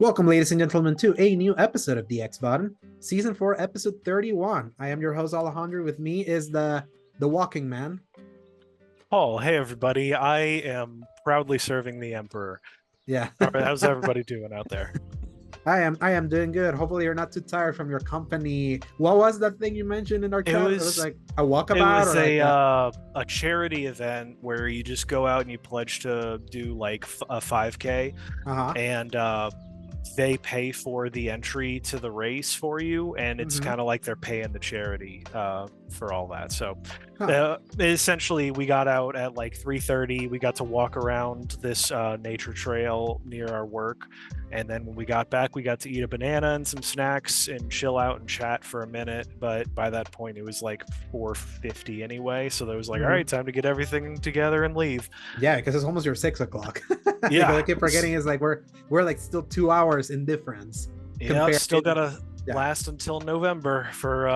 Welcome, ladies and gentlemen, to a new episode of the X Button, Season 4, Episode 31. I am your host, Alejandro. With me is the walking man. Oh, hey everybody. I am proudly serving the Emperor. Yeah. All right, how's everybody doing out there? I am doing good. Hopefully you're not too tired from your company. What was that thing you mentioned in our It chat? It was was like a it walkabout was or like a a charity event where you just go out and you pledge to do like a 5K, uh-huh. and they pay for the entry to the race for you, and it's Mm-hmm. kind of like they're paying the charity for all that. So Huh. essentially we got out at like 3:30. We got to walk around this nature trail near our work, and then when we got back we got to eat a banana and some snacks and chill out and chat for a minute. But by that point it was like 4:50 anyway, so there was like, all Mm-hmm. right, time to get everything together and leave. Yeah, because it's almost your 6 o'clock. Because I Yeah. keep forgetting it's like we're like still 2 hours in difference Yeah, compared still to gotta yeah. last until November for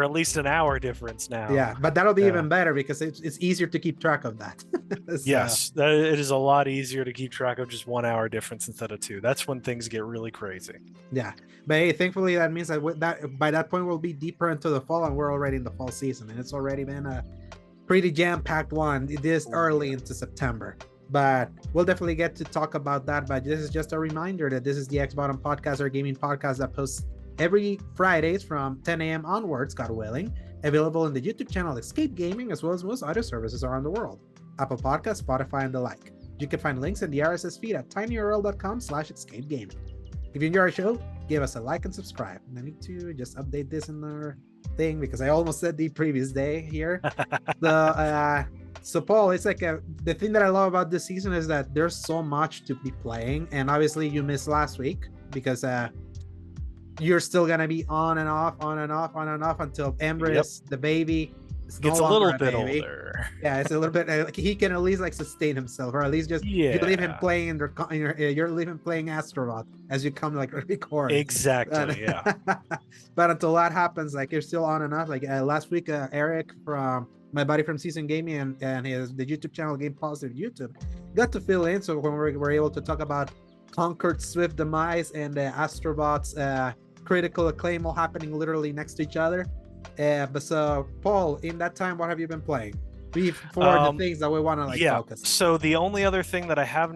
at least an hour difference now. Yeah, but that'll be Yeah. even better because it's easier to keep track of that. So Yes, it is a lot easier to keep track of just 1 hour difference instead of two. That's when things get really crazy. yeah, but hey, thankfully that means that with that by that point we'll be deeper into the fall, and we're already in the fall season, and it's already been a pretty jam-packed one this Oh early yeah. into September. But we'll definitely get to talk about that. But this is just a reminder that this is the X Bottom Podcast, our gaming podcast that posts every Fridays from 10 a.m. onwards, God willing, available in the YouTube channel Escape Gaming, as well as most other services around the world, Apple Podcasts, Spotify, and the like. You can find links in the RSS feed at tinyurl.com/escapegaming. If you enjoy our show, give us a like and subscribe. And I need to just update this in our thing because I almost said the previous day here. So Paul, it's like the thing that I love about this season is that there's so much to be playing, and obviously you missed last week because you're still gonna be on and off, on and off, on and off until Yep. Emrys, the baby, is no Gets a longer little a bit baby. older. Yeah, it's a little bit like he can at least like sustain himself, or at least just you leave him Yeah. playing you're leaving playing Astro Bot as you come like record. But, Exactly. Yeah. but until that happens, like you're still on and off. Like last week, Eric from my buddy from Season Gaming and the YouTube channel Game Positive YouTube got to fill in. So when we were able to talk about Conquered Swift Demise and Astrobot's critical acclaim all happening literally next to each other. But so Paul, in that time, what have you been playing? For the things that we want to like Yeah. focus on. So the only other thing that I have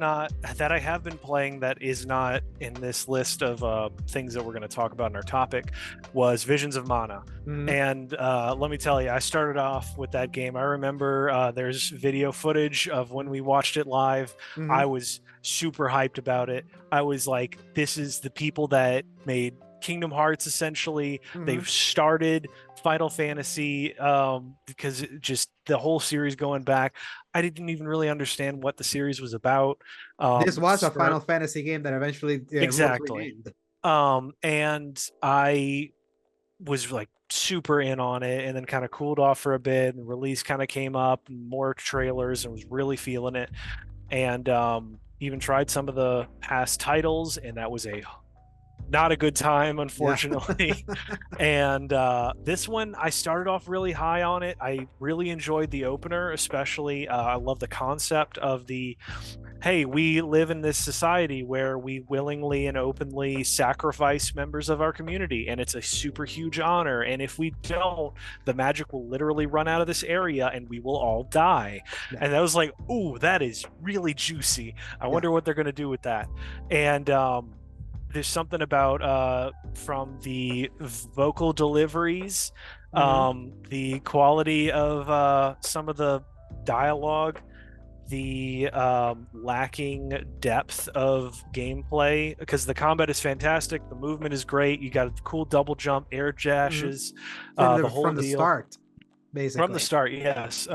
been playing that is not in this list of things that we're going to talk about in our topic was Visions of Mana. Mhm. And let me tell you, I started off with that game. I remember there's video footage of when we watched it live. Mhm. I was super hyped about it. I was like, this is the people that made Kingdom Hearts essentially. Mhm. They've started Final Fantasy because just the whole series going back, I didn't even really understand what the series was about. This was a For- Final Fantasy game that eventually was exactly. renamed. And I was like super in on it, and then kind of cooled off for a bit, and release kind of came up, and more trailers, and was really feeling it. And even tried some of the past titles, and that was not a good time, unfortunately. Yeah. And this one, I started off really high on it. I really enjoyed the opener, especially. I love the concept of hey, we live in this society where we willingly and openly sacrifice members of our community, and it's a super huge honor. And if we don't, the magic will literally run out of this area and we will all die. Yeah. And that was like, ooh, that is really juicy. I wonder what they're going to do with that. And there's something about from the vocal deliveries, the quality of some of the dialogue, the lacking depth of gameplay, because the combat is fantastic, the movement is great, you got a cool double jump, air dashes, the whole from the deal. start, basically. From the start, yes.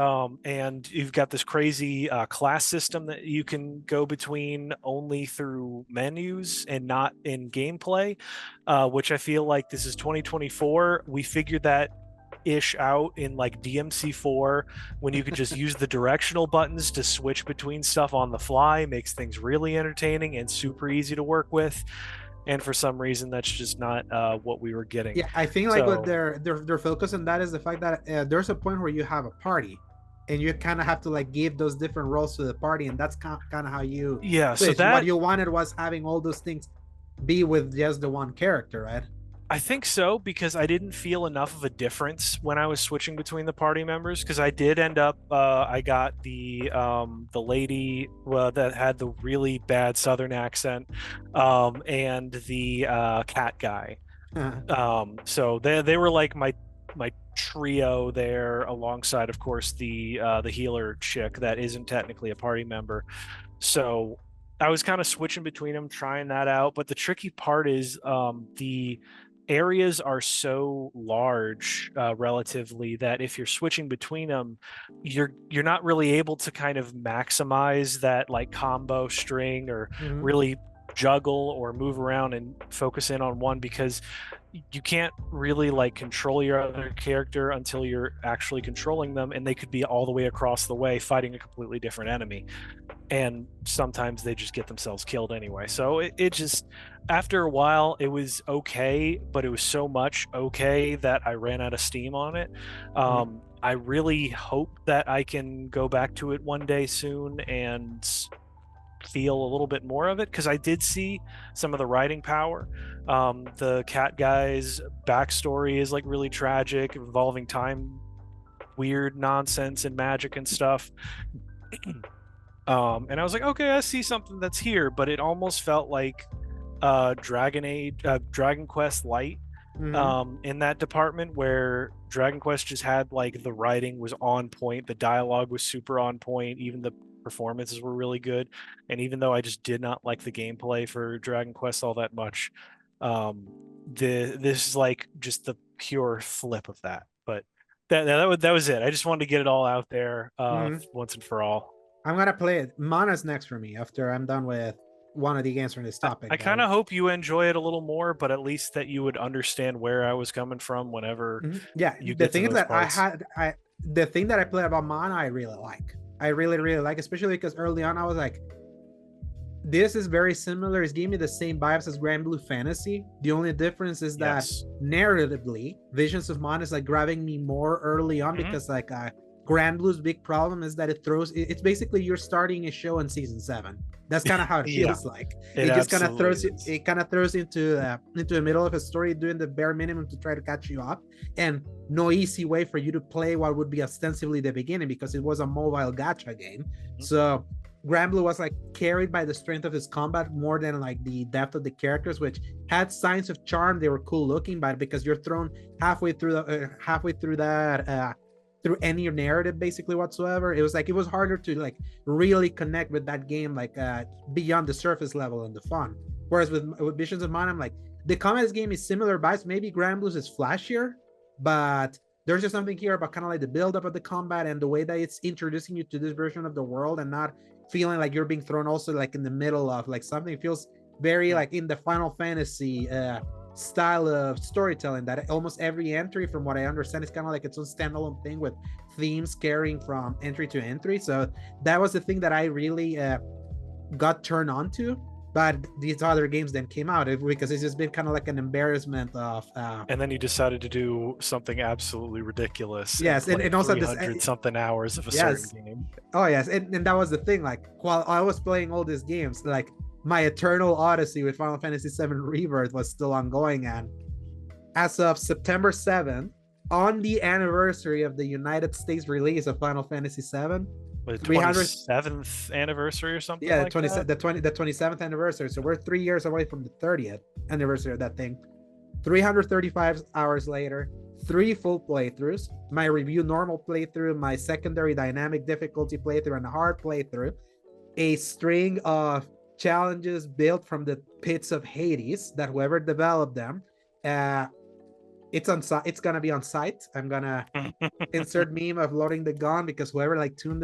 And you've got this crazy class system that you can go between only through menus and not in gameplay, which I feel like this is 2024. We figured that ish out in like DMC4 when you could just use the directional buttons to switch between stuff on the fly. Makes things really entertaining and super easy to work with. And for some reason, that's just not what we were getting. Yeah, I think like what their focus on that is the fact that there's a point where you have a party, and you kind of have to like give those different roles to the party, and that's kind of how you yeah. So switch. that What you wanted was having all those things be with just the one character, right? I think so, because I didn't feel enough of a difference when I was switching between the party members. Because I did end up, I got the lady that had the really bad Southern accent, and the cat guy. So they were like my trio there, alongside, of course, the healer chick that isn't technically a party member. So I was kind of switching between them, trying that out. But the tricky part is the areas are so large relatively that if you're switching between them, you're not really able to kind of maximize that like combo string, or Mhm. really juggle or move around and focus in on one, because you can't really like control your other character until you're actually controlling them, and they could be all the way across the way fighting a completely different enemy, and sometimes they just get themselves killed anyway. So it just, after a while, it was okay, but it was so much okay that I ran out of steam on it. I really hope that I can go back to it one day soon and feel a little bit more of it, because I did see some of the writing power. The cat guy's backstory is like really tragic, involving time, weird nonsense and magic and stuff. And I was like, okay, I see something that's here, but it almost felt like Dragon Quest Light, Mhm. in that department, where Dragon Quest just had like the writing was on point, the dialogue was super on point, even the performances were really good. And even though I just did not like the gameplay for Dragon Quest all that much, um, this is like just the pure flip of that. But that was it. I just wanted to get it all out there Mhm. once and for all. I'm gonna play it. Mana's next for me after I'm done with one of the games from this topic. I kind of hope you enjoy it a little more, but at least that you would understand where I was coming from whenever Yeah, you the get to thing is those that parts. the thing that I play about Mana, I really like. I really, really like, especially because early on I was like, this is very similar. It's giving me the same vibes as Grand Blue Fantasy. The only difference is that Yes. narratively, Visions of Mana is like grabbing me more early on, Mhm. because like Grand Blue's big problem is that it's basically you're starting a show in season 7. That's kind of how it Yeah, feels like. it It just kind of absolutely throws you. is. It kind of throws into the middle of a story, doing the bare minimum to try to catch you up, and no easy way for you to play what would be ostensibly the beginning, because it was a mobile gacha game. Mhm. So Granblue was like carried by the strength of his combat more than like the depth of the characters, which had signs of charm. They were cool looking, but because you're thrown halfway through that through any narrative basically whatsoever, it was like it was harder to like really connect with that game, like beyond the surface level and the fun. Whereas with Visions of Mana, I'm like, the combat game is similar vibes. Maybe Granblue's is flashier, but there's just something here about kind of like the build up of the combat and the way that it's introducing you to this version of the world, and not feeling like you're being thrown also like in the middle of like something. It feels very like in the Final Fantasy style of storytelling, that almost every entry, from what I understand, is kind of like its own standalone thing with themes carrying from entry to entry. So that was the thing that I really got turned on to. But these other games then came out because it's just been kind of like an embarrassment of And then you decided to do something absolutely ridiculous and yes, play and also this 300 something hours of a certain yes. game. Oh yes, and that was the thing. Like while I was playing all these games, like my eternal odyssey with Final Fantasy VII Rebirth was still ongoing, and as of September 7th, on the anniversary of the United States release of Final Fantasy VII, The 300 27th anniversary or something yeah, like that. the 27th anniversary. So we're 3 years away from the 30th anniversary of that thing. 335 hours later, 3 full playthroughs, my review normal playthrough, my secondary dynamic difficulty playthrough, and a hard playthrough, a string of challenges built from the pits of Hades that whoever developed them, uh, it's gonna be on site. I'm gonna insert meme of loading the gun, because whoever like tuned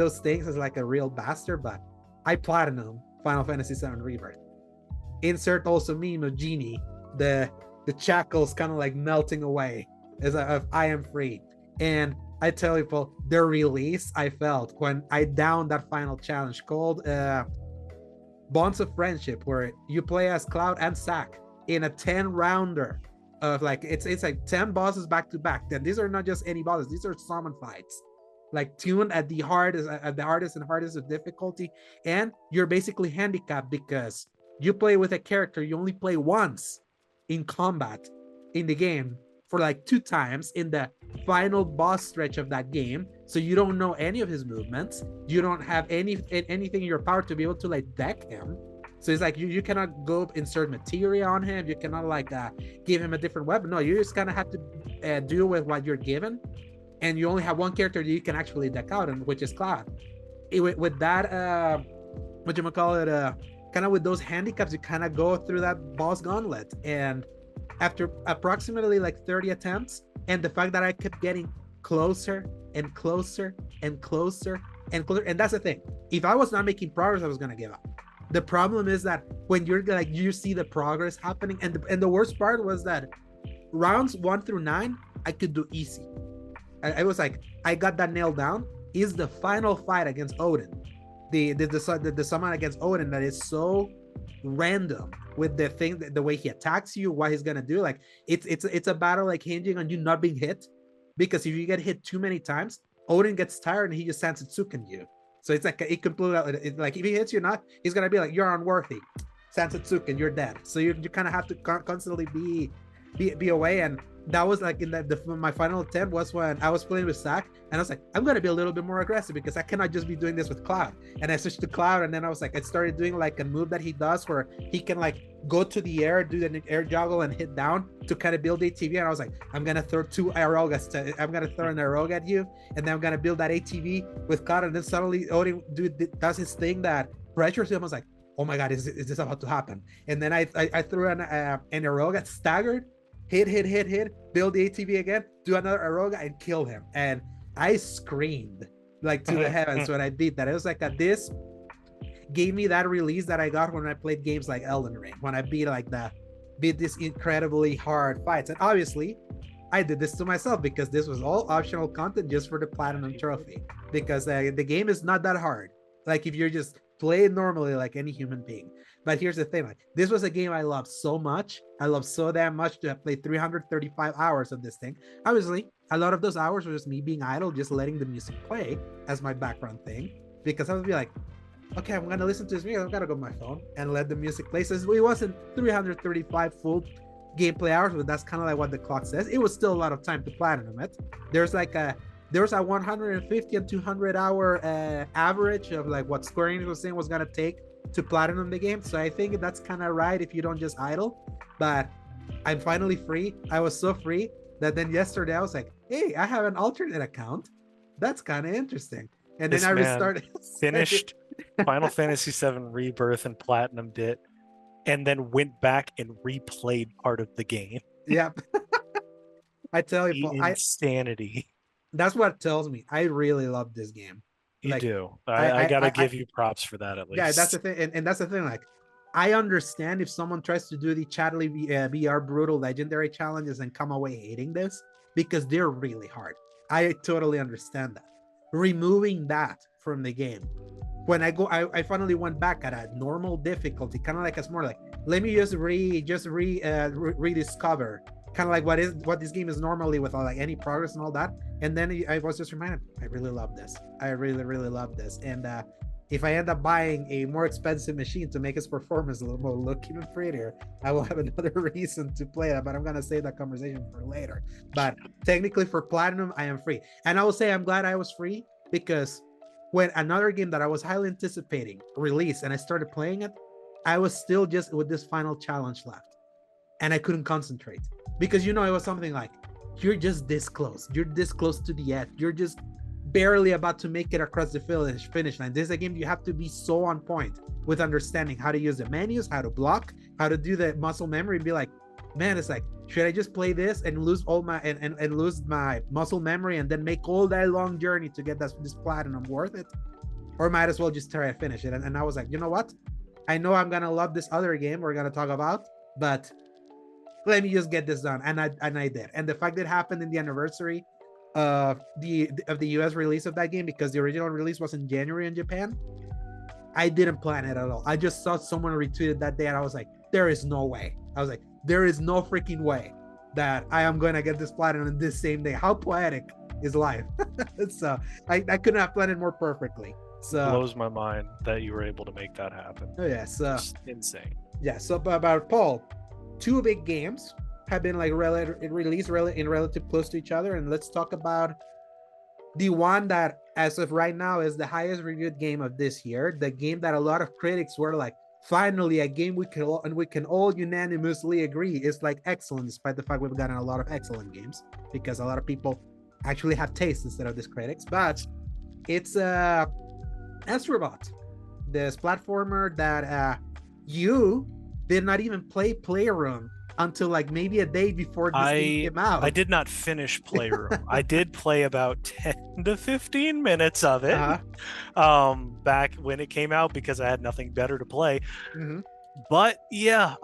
those things is like a real bastard. But I platinum Final Fantasy VII Rebirth. Insert also meme of Genie, the shackles kind of like melting away as I am free. And I tell you, Paul, the release I felt when I downed that final challenge called Bonds of Friendship, where you play as Cloud and Zack in a 10 rounder of like it's like 10 bosses back to back. Then these are not just any bosses, these are summon fights, like tuned at the hardest and hardest of difficulty. And you're basically handicapped because you play with a character you only play once in combat in the game for like 2 times in the final boss stretch of that game, so you don't know any of his movements, you don't have anything in your power to be able to like deck him. So it's like you cannot go insert materia on him, you cannot like give him a different weapon. No, you just kind of have to deal with what you're given, and you only have one character that you can actually deck out, and which is Cloud. With that what you call it, kind of with those handicaps, you kind of go through that boss gauntlet. And after approximately like 30 attempts, and the fact that I kept getting closer and closer and closer and closer, and that's the thing, if I was not making progress, I was gonna give up. The problem is that when you're like, you see the progress happening, and the worst part was that rounds 1 through 9 I could do easy. I was like, I got that nailed down. Is the final fight against Odin, the summon against Odin, that is so random with the thing, the way he attacks you, what he's gonna do. Like it's a battle like hinging on you not being hit, because if you get hit too many times, Odin gets tired and he just Sansatsuken you. So it's like it completely, like if he hits you not, he's gonna be like, you're unworthy, Sansatsuken, you're dead. So you kind of have to constantly be away. And that was like in my final attempt was when I was playing with Zach, and I was like, I'm gonna be a little bit more aggressive because I cannot just be doing this with Cloud. And I switched to Cloud, and then I was like, I started doing like a move that he does where he can like go to the air, do the air juggle, and hit down to kind of build ATV. And I was like, I'm gonna throw 2 Aerogas, I'm gonna throw an Aerog at you, and then I'm gonna build that ATV with Cloud. And then suddenly Odin does his thing that pressures him. I was like, oh my god, is this about to happen? And then I threw an Aeroga, staggered, hit, build the ATV again, do another Aeroga, and kill him. And I screamed like to the heavens when I beat that. It was like this gave me that release that I got when I played games like Elden Ring, when I beat these incredibly hard fights. And obviously I did this to myself because this was all optional content just for the platinum trophy, because the game is not that hard, like if you're just playing normally like any human being. But here's the thing, like this was a game I loved so much. I loved so damn much to have played 335 hours of this thing. Obviously, a lot of those hours were just me being idle, just letting the music play as my background thing, because I would be like, okay, I'm gonna listen to this music, I've gotta go to my phone and let the music play. So it wasn't 335 full gameplay hours, but that's kind of like what the clock says. It was still a lot of time to platinum it. There's a 150 and 200 hour average of like what Square Enix was saying was gonna take to platinum the game. So I think that's kind of right if you don't just idle. But I'm finally free. I was so free that then yesterday I was like, hey, I have an alternate account. That's kind of interesting. And then I restarted. Finished Final Fantasy VII Rebirth and platinumed it, and then went back and replayed part of the game. Yep. I tell you, Paul, insanity. That's what tells me I really love this game. You do. I gotta give you props for that, at least. Yeah, that's the thing. And that's the thing. Like, I understand if someone tries to do the Chatley VR Brutal Legendary challenges and come away hating this, because they're really hard. I totally understand that. Removing that from the game, when I finally went back at a normal difficulty, kind of like a more like, let me just rediscover kind of like what this game is normally with like any progress and all that. And then I was just reminded, I really love this. I really love this. And if I end up buying a more expensive machine to make its performance a little more look even prettier, I will have another reason to play that. But I'm gonna save that conversation for later. But technically for platinum, I am free. And I will say I'm glad I was free, because when another game that I was highly anticipating released and I started playing it, I was still just with this final challenge left. And I couldn't concentrate, because it was something like, you're just this close. You're this close to the edge. You're just barely about to make it across the finish line. This is a game you have to be so on point with understanding how to use the menus, how to block, how to do the muscle memory, and be like, man, it's like, should I just play this and lose all my and lose my muscle memory and then make all that long journey to get this platinum worth it? Or might as well just try to finish it. And I was like, you know what? I know I'm gonna love this other game we're gonna talk about, but let me just get this done. And I did. And the fact that it happened in the anniversary of the US release of that game, because the original release was in January in Japan, I didn't plan it at all. I just saw someone retweeted that day and I was like, there is no way. I was like, there is no freaking way that I am going to get this platinum in this same day. How poetic is life? So I couldn't have planned it more perfectly. So it blows my mind that you were able to make that happen. Oh yeah, so it's insane. Yeah. So about Paul, two big games have been like released in relative close to each other, and let's talk about the one that, as of right now, is the highest reviewed game of this year. The game that a lot of critics were like, finally, a game we can all unanimously agree is like excellent, despite the fact we've gotten a lot of excellent games because a lot of people actually have taste instead of these critics. But it's Astro Bot, this platformer that you did not even play Playroom until like maybe a day before this game came out. I did not finish Playroom. I did play about 10 to 15 minutes of it back when it came out because I had nothing better to play. But yeah,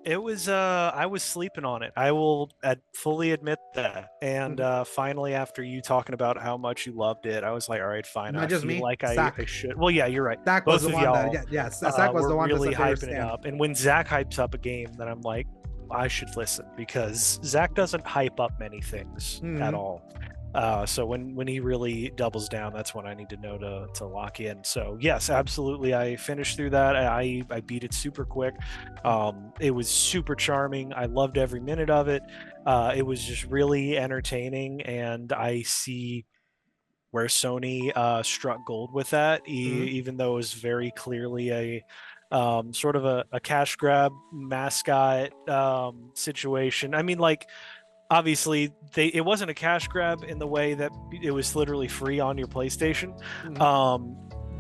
it was I was sleeping on it. I will fully admit that. And finally, after you talking about how much you loved it, I was like, all right, fine. Not I just feel me, like I should. Well, yeah, you're right. Zach Both was the of one y'all, that Zach was the one really that hyping it up. And when Zach hypes up a game, then I'm like, I should listen because Zach doesn't hype up many things at all. So when he really doubles down, that's when I need to know to lock in. So yes, absolutely. I finished through that. I beat it super quick. It was super charming. I loved every minute of it. It was just really entertaining, and I see where Sony struck gold with that, even though it was very clearly a sort of a cash grab mascot situation. I mean, like, obviously it wasn't a cash grab in the way that it was literally free on your PlayStation,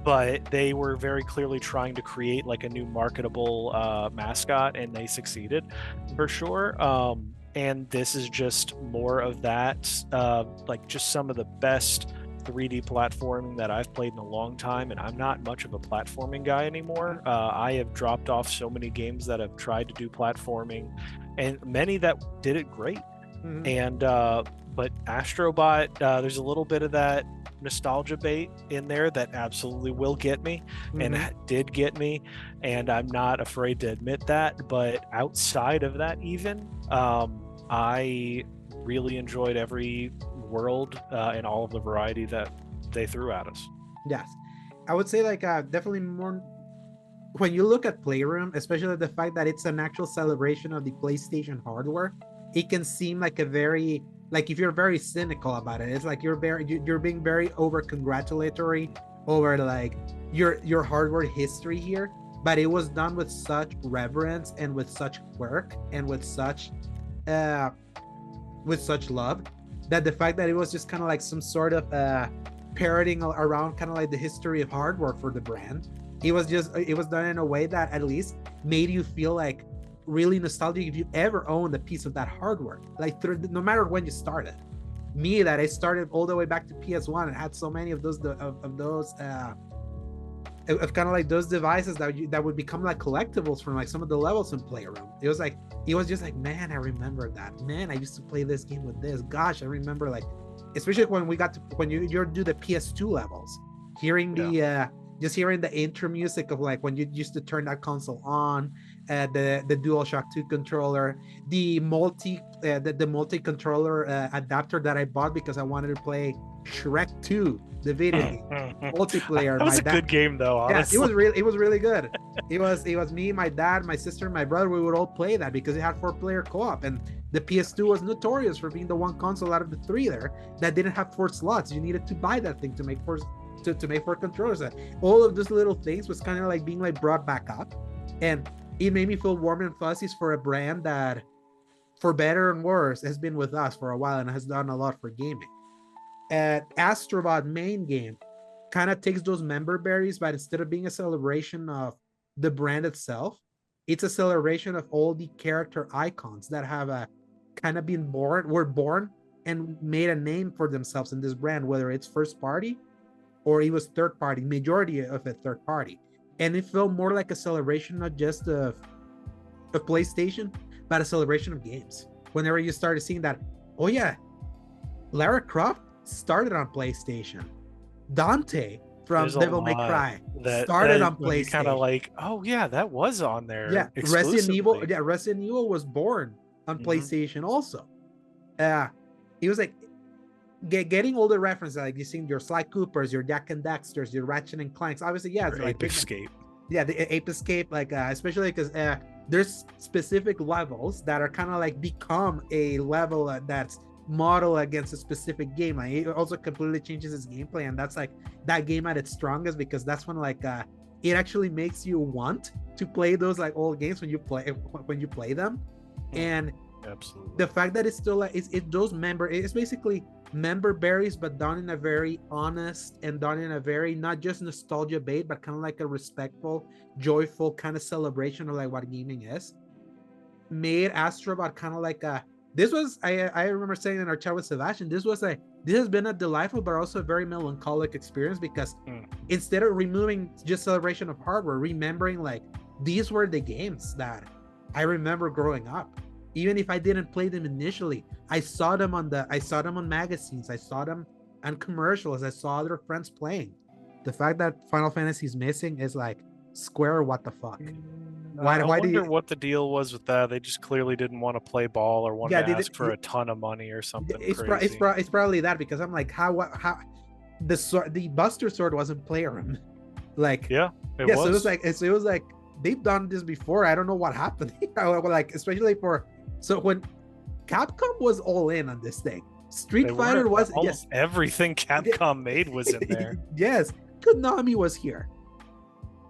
but they were very clearly trying to create like a new marketable mascot, and they succeeded for sure. And this is just more of that, like just some of the best 3D platforming that I've played in a long time, and I'm not much of a platforming guy anymore. I have dropped off so many games that have tried to do platforming, and many that did it great. And but Astro Bot, there's a little bit of that nostalgia bait in there that absolutely will get me, and did get me, and I'm not afraid to admit that. But outside of that, even I really enjoyed every world and all of the variety that they threw at us. Yes, I would say like definitely more when you look at Playroom, especially the fact that it's an actual celebration of the PlayStation hardware. It can seem like a very, like, if you're very cynical about it, it's like you're being very over congratulatory over like your hardware history here. But it was done with such reverence and with such work and with such love, that the fact that it was just kind of like some sort of parroting around kind of like the history of hardware for the brand. It was done in a way that at least made you feel like really nostalgic if you ever owned a piece of that hardware, like no matter when you started. Me, that I started all the way back to PS1 and had so many of those kind of like those devices that would become like collectibles from like some of the levels in Playroom. It was just like, man, I remember that. Man, I used to play this game with this. Gosh, I remember, like, especially when you do the PS2 levels, hearing just hearing the intro music of like when you used to turn that console on, the DualShock 2 controller, the multi controller adapter that I bought because I wanted to play Shrek 2, the video game multiplayer. That was a good game, though. Honestly. Yeah, it was really good. It was me, my dad, my sister, and my brother. We would all play that because it had 4-player co-op, and the PS2 was notorious for being the one console out of the 3 there that didn't have 4 slots. You needed to buy that thing to make 4 controllers. All of those little things was kind of like being like brought back up, and it made me feel warm and fuzzies for a brand that, for better and worse, has been with us for a while and has done a lot for gaming. Astro Bot main game kind of takes those member berries, but instead of being a celebration of the brand itself, it's a celebration of all the character icons that have kind of were born and made a name for themselves in this brand, whether it's first party or it was third party, majority of it third party. And it felt more like a celebration, not just of PlayStation, but a celebration of games. Whenever you started seeing that, oh yeah, Lara Croft started on PlayStation. Dante from Devil May Cry started on PlayStation. Kind of like, oh yeah, that was on there. Yeah, Resident Evil was born on PlayStation also. It was like getting all the references, like you seen your Sly Coopers, your Jack and Daxters, your Ratchet and Clanks. Obviously, yeah, it's like Escape. yeah, the Ape Escape, like especially because there's specific levels that are kind of like become a level that's model against a specific game. Like it also completely changes its gameplay, and that's like that game at its strongest, because that's when like it actually makes you want to play those like old games when you play them. And absolutely, the fact that it's still like it's basically member berries, but done in a very honest and done in a very not just nostalgia bait, but kind of like a respectful, joyful kind of celebration of like what gaming is. Made Astro Bot kind of like a this was I remember saying in our chat with Sebastian, this has been a delightful but also a very melancholic experience, because instead of removing just celebration of hardware, remembering like these were the games that I remember growing up. Even if I didn't play them initially, I saw them on magazines, I saw them on commercials, I saw other friends playing. The fact that Final Fantasy is missing is like, Square, what the fuck? I wonder what the deal was with that. They just clearly didn't want to play ball or want to ask for a ton of money or something crazy. It's probably that, because I'm like, how the Buster Sword wasn't playing, like it was. So it was like they've done this before. I don't know what happened. Like especially when Capcom was all in on this thing. Street Fighter was almost everything Capcom made was in there. Yes, Konami was here.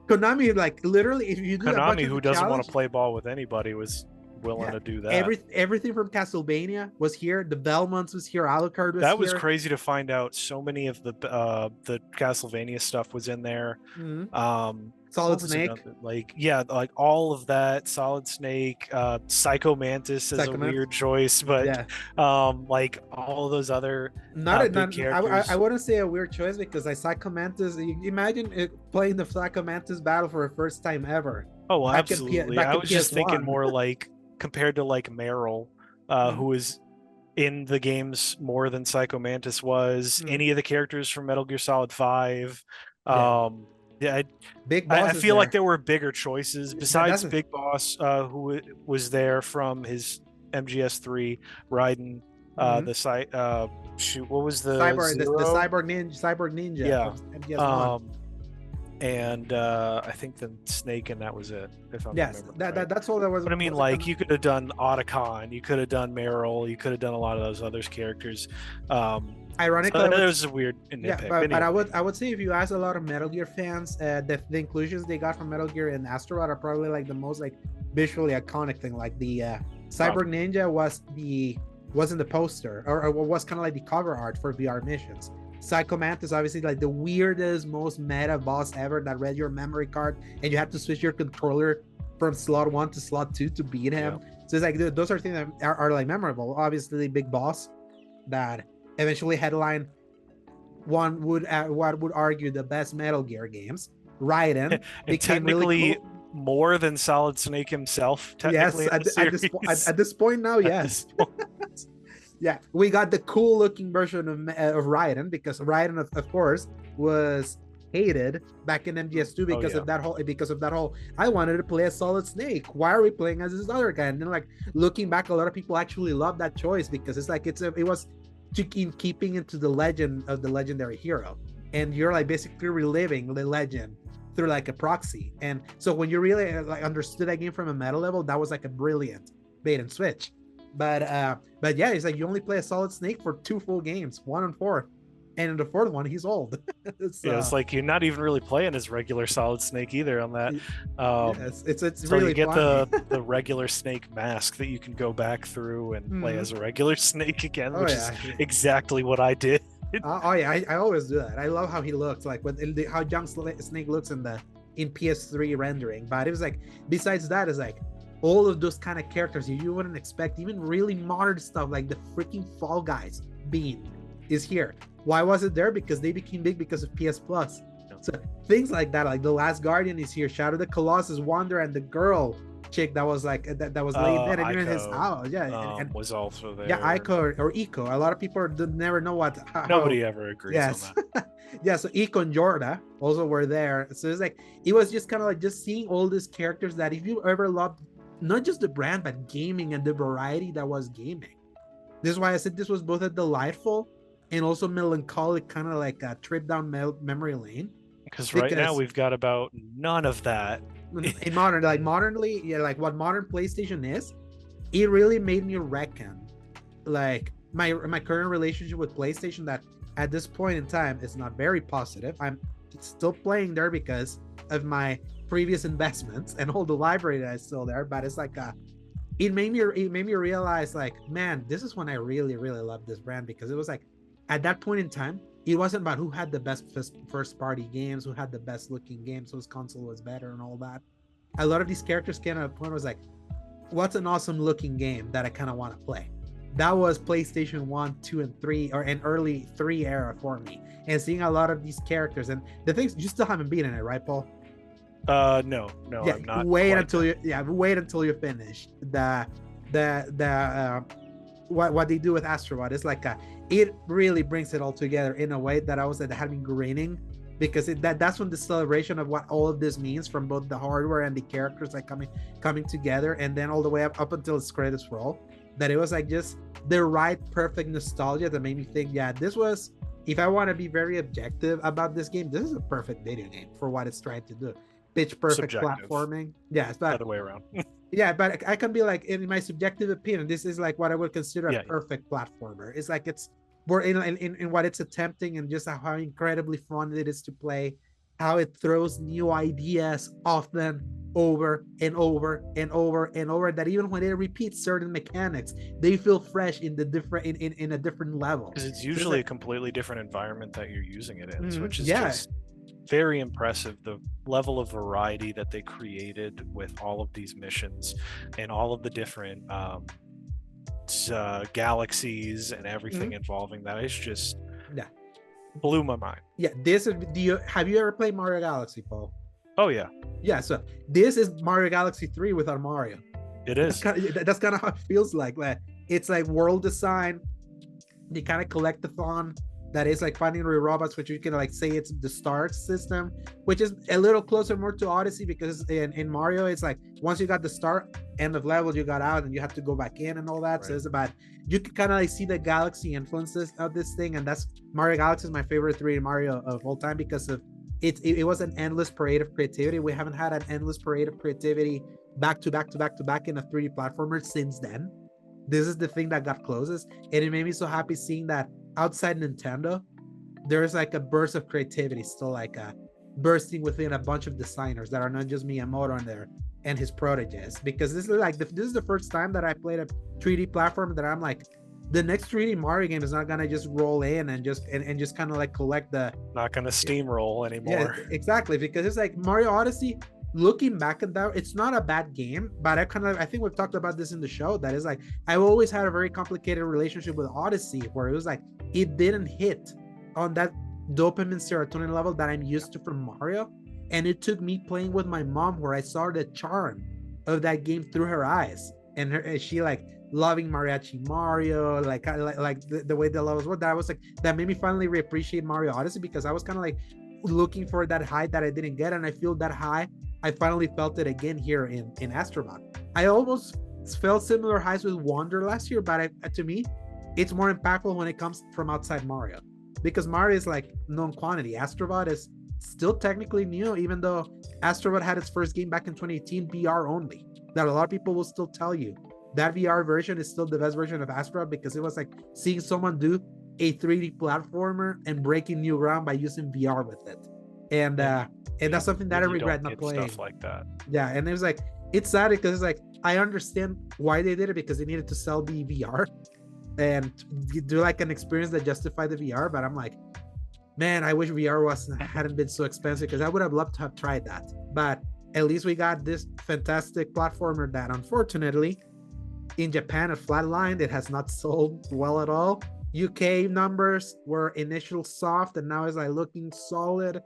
Konami, like literally, if you do Konami, who doesn't want to play ball with anybody, was willing to do that. Everything from Castlevania was here. The Belmonts was here. Alucard was here. That was crazy to find out. So many of the Castlevania stuff was in there. Solid Snake, like all of that. Solid Snake, Psycho Mantis is a weird choice, but like all of those other characters. I wouldn't say a weird choice, because like Psycho Mantis, imagine playing the Psycho Mantis battle for the first time ever. Oh, absolutely. I was just thinking more like compared to like Meryl, who was in the games more than Psycho Mantis was. Any of the characters from Metal Gear Solid 5. Big Boss. I feel like there were bigger choices besides Big Boss, who was there from his MGS3, Raiden, the site. What was the Cyborg Ninja? Yeah. And I think the Snake, and that was it. If I'm that's all that was. But I mean, like you could have done Otacon, you could have done Meryl, you could have done a lot of those other characters. Ironically, so that was a weird nitpick. But I would say if you ask a lot of Metal Gear fans, the inclusions they got from Metal Gear and Astro Bot are probably like the most like visually iconic thing. Like the Cyborg Ninja was in the poster, or was kind of like the cover art for VR missions. Psycho Mantis, obviously like the weirdest, most meta boss ever that read your memory card, and you had to switch your controller from slot 1 to slot 2 to beat him. So it's like those are things that are like memorable. Obviously, the Big Boss that eventually headline what would argue the best Metal Gear games. Raiden became technically really cool. More than Solid Snake himself. Technically, yes, at this point now, yes. Yeah, we got the cool looking version of Raiden, because Raiden of course was hated back in MGS2 because of that whole I wanted to play a Solid Snake, why are we playing as this other guy? And then like looking back, a lot of people actually love that choice, because it's like it was in keeping into the legend of the legendary hero, and you're like basically reliving the legend through like a proxy. And so when you really like understood that game from a meta level, that was like a brilliant bait and switch. But yeah, it's like you only play a Solid Snake for 2 full games, 1 and 4, and in the 4th one he's old. It's like you're not even really playing as regular Solid Snake either on that. Yes, it's so really you get funny. the regular Snake mask that you can go back through and play as a regular Snake again, which is exactly what I did. I always do that. I love how he looks, like how young Snake looks in PS3 rendering. But it was like, besides that, it's like all of those kind of characters you wouldn't expect, even really modern stuff like the freaking Fall Guys bean is here. Why was it there? Because they became big because of PS Plus. So things like that, like the Last Guardian is here, Shadow the Colossus, Wander, and the girl chick that was like that was laid dead, and even his house, and was also there. Yeah, Ico or Eco. A lot of people never know what. Nobody ever agrees on that. Yeah, so Eco and Jorda also were there. So it's like it was just kind of like just seeing all these characters that if you ever loved not just the brand but gaming and the variety that was gaming. This is why I said this was both a delightful and also melancholic kind of like a trip down memory lane. Because right now because we've got about none of that. in modern, like modernly, yeah, like what modern PlayStation is, it really made me reckon like my current relationship with PlayStation, that at this point in time is not very positive. I'm still playing there because of my previous investments and all the library that is still there, but it's like it made me realize like, man, this is when I really loved this brand, because it was like at that point in time it wasn't about who had the best first party games, who had the best looking games, whose console was better and all that. A lot of these characters came at a point was like, what's an awesome looking game that I kind of want to play? That was PlayStation 1, 2, and 3, or an early 3 era for me. And seeing a lot of these characters, and the things, you still haven't beaten it, right, Paul? No, yeah, I'm not. Wait until you finish what they do with Astro Bot. It's like it really brings it all together in a way that had me grinning, because that's when the celebration of what all of this means, from both the hardware and the characters like coming together, and then all the way up until its credits roll, that it was like just the right perfect nostalgia that made me think, yeah, this was, if I want to be very objective about this game, this is a perfect video game for what it's trying to do. Pitch perfect subjective platforming. Yeah, it's other way around. Yeah, but I can be like, in my subjective opinion, this is like what I would consider a perfect platformer. It's like it's more in what it's attempting, and just how incredibly fun it is to play, how it throws new ideas often over and over and over and over, that even when it repeats certain mechanics, they feel fresh in the different in a different level, because it's usually a completely different environment that you're using it in, which is just very impressive. The level of variety that they created with all of these missions and all of the different galaxies and everything involving that is just blew my mind. Yeah, have you ever played Mario Galaxy, Paul? Oh yeah. Yeah, so this is Mario Galaxy 3 without Mario. It is. That's kind of how it feels like. It's like world design, the kind of collectathon that is like finding your robots, which you can like say it's the start system, which is a little closer more to Odyssey, because in Mario it's like once you got the start, end of level, you got out and you have to go back in and all that. Right. So it's about, you can kind of like see the Galaxy influences of this thing, and that's Mario Galaxy is my favorite 3D Mario of all time, because of it was an endless parade of creativity. We haven't had an endless parade of creativity back to back in a 3D platformer since then. This is the thing that got closest, and it made me so happy seeing that outside Nintendo, there's like a burst of creativity still like bursting within a bunch of designers that are not just Miyamoto and his proteges. Because this is like this is the first time that I played a 3D platform that I'm like, the next 3D Mario game is not gonna just roll in and just kind of like collect the, not gonna steamroll anymore. Yeah, exactly, because it's like Mario Odyssey. Looking back at that, it's not a bad game, but I think we've talked about this in the show, that is like, I've always had a very complicated relationship with Odyssey, where it was like it didn't hit on that dopamine serotonin level that I'm used to from Mario, and it took me playing with my mom, where I saw the charm of that game through her eyes, and she like loving Mariachi Mario, like the way the levels were. That was like, that made me finally reappreciate Mario Odyssey, because I was kind of like looking for that high that I didn't get, and I feel that high. I finally felt it again here in Astro Bot. I almost felt similar highs with Wonder last year, but to me, it's more impactful when it comes from outside Mario, because Mario is like known quantity. Astro Bot is still technically new, even though Astro Bot had its first game back in 2018, VR only. That a lot of people will still tell you that VR version is still the best version of Astro Bot, because it was like seeing someone do a 3D platformer and breaking new ground by using VR with it. And that's something that I regret not playing. Stuff like that. Yeah, and it was like, it's sad because it's like, I understand why they did it, because they needed to sell the VR and do like an experience that justified the VR. But I'm like, man, I wish VR hadn't been so expensive, because I would have loved to have tried that. But at least we got this fantastic platformer that unfortunately in Japan it flatlined. It has not sold well at all. UK numbers were initial soft, and now it's like looking solid.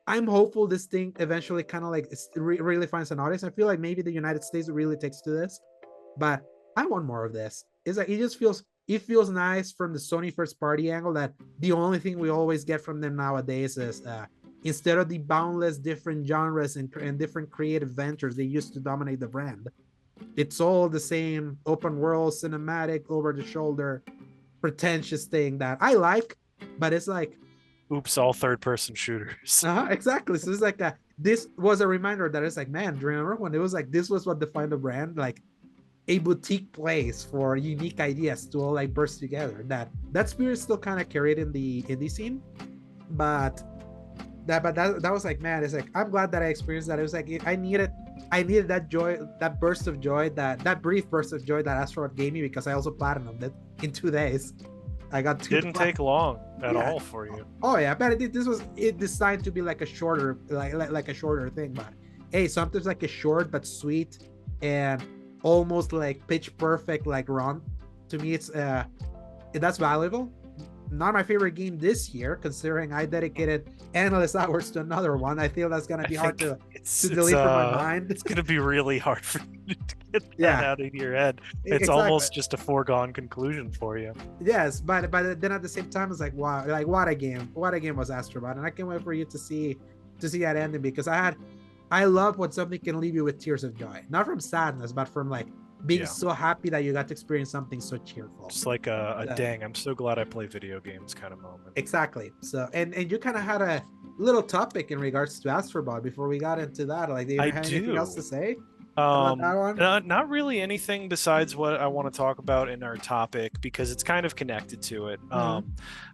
I'm hopeful this thing eventually kind of like really finds an audience. I feel like maybe the United States really takes to this, but I want more of this. It's like, it feels nice from the Sony first party angle, that the only thing we always get from them nowadays is instead of the boundless different genres and different creative ventures they used to dominate the brand, it's all the same open world, cinematic, over the shoulder, pretentious thing that I like, but it's like, Oops, all third-person shooters. Exactly. So it's like this was a reminder that it's like, man, do you remember when it was like this was what defined the brand, like a boutique place for unique ideas to all like burst together. That spirit still kind of carried in the indie scene, but that was like, man, it's like I'm glad that I experienced that. It was like I needed that joy, that burst of joy, that brief burst of joy that Astro Bot gave me, because I also platinumed it in 2 days. I got two. Didn't take long at all for you. Oh yeah, but this was designed to be like a shorter, like a shorter thing. But hey, sometimes like a short but sweet and almost like pitch perfect like run, to me it's that's valuable. Not my favorite game this year, considering I dedicated endless hours to another one. I feel that's gonna be hard to delete from my mind. It's gonna be really hard for you to get that out of your head. It's almost just a foregone conclusion for you. Yes, but then at the same time, it's like, wow, like what a game was Astro Bot, and I can't wait for you to see that ending, because I love when something can leave you with tears of joy, not from sadness, but from like being so happy that you got to experience something so cheerful. Just like a dang, I'm so glad I play video games kind of moment. Exactly. So and you kind of had a little topic in regards to Astro Bot before we got into that. Like, do you have anything else to say about that one? Not really anything besides what I want to talk about in our topic, because it's kind of connected to it.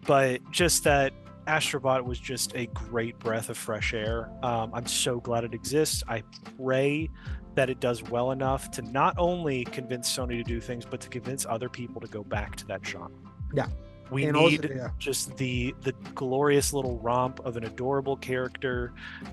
But just that Astro Bot was just a great breath of fresh air. I'm so glad it exists. I pray that it does well enough to not only convince Sony to do things, but to convince other people to go back to that genre. Yeah. We need just the glorious little romp of an adorable character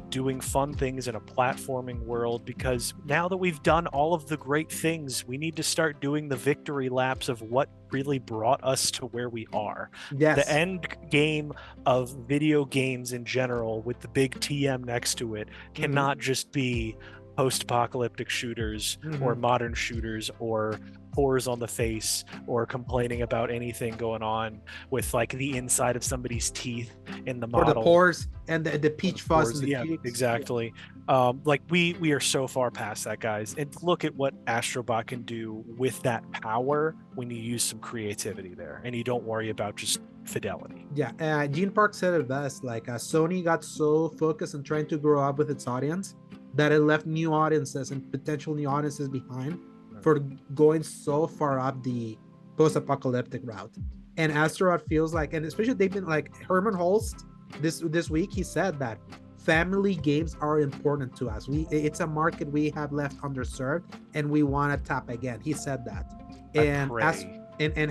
doing fun things in a platforming world, because now that we've done all of the great things, we need to start doing the victory laps of what really brought us to where we are. Yes. The end game of video games in general, with the big TM next to it, cannot just be post-apocalyptic shooters or modern shooters or pores on the face or complaining about anything going on with like the inside of somebody's teeth in the model, or the pores and the peach fuzz in the cheeks. Exactly. Like we are so far past that, guys, and look at what Astro Bot can do with that power when you use some creativity there and you don't worry about just fidelity. Gene Park said it best, like Sony got so focused on trying to grow up with its audience that it left new audiences and potential new audiences behind for going so far up the post-apocalyptic route. And Astro Bot feels like, and especially they've been like Herman Holst this week, he said that family games are important to us. It's a market we have left underserved and we want to tap again. He said that. And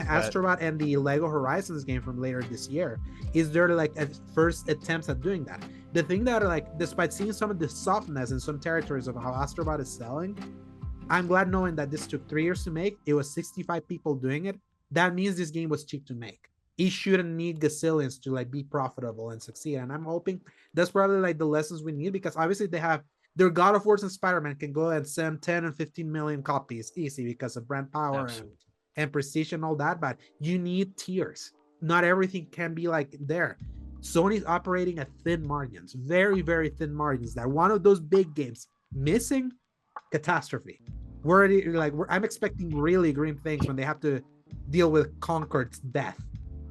Astro Bot and the Lego Horizons game from later this year is their like first attempts at doing that. The thing that, like, despite seeing some of the softness in some territories of how Astro Bot is selling, I'm glad knowing that this took 3 years to make. It was 65 people doing it. That means this game was cheap to make. It shouldn't need gazillions to like be profitable and succeed. And I'm hoping that's probably like the lessons we need, because obviously they have their God of Wars and Spider-Man can go and sell 10 and 15 million copies easy because of brand power and prestige and all that. But you need tiers. Not everything can be like there. Sony's operating at thin margins, very, very thin margins. That one of those big games missing, catastrophe. I'm expecting really grim things when they have to deal with Concord's death,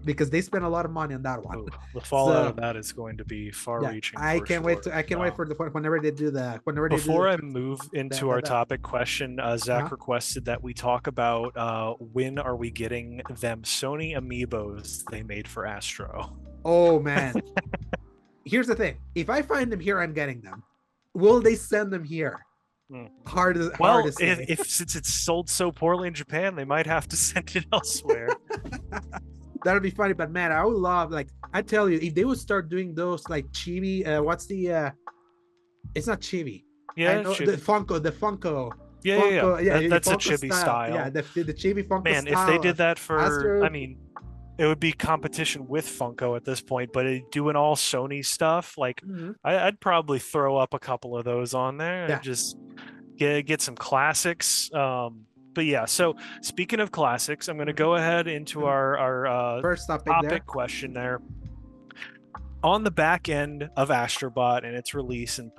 because they spent a lot of money on that one. The fallout of that is going to be far-reaching. I can't wait for the whenever they do the Before I move into our topic question, Zach requested that we talk about when are we getting them Sony amiibos they made for Astro. Oh man. Here's the thing. If I find them here, I'm getting them. Will they send them here? Hard to say. Since it's sold so poorly in Japan, they might have to send it elsewhere. That'd be funny, but man, I would love, like, I tell you, if they would start doing those like chibi, it's not chibi. Yeah, the Funko. That's a chibi style. Yeah, the chibi Funko man, style. If they did that for Astro, I mean, it would be competition with Funko at this point, but doing all Sony stuff, like I'd probably throw up a couple of those on there and just get some classics. But yeah, so speaking of classics, I'm going to go ahead into our first topic question there. On the back end of Astro Bot and its release and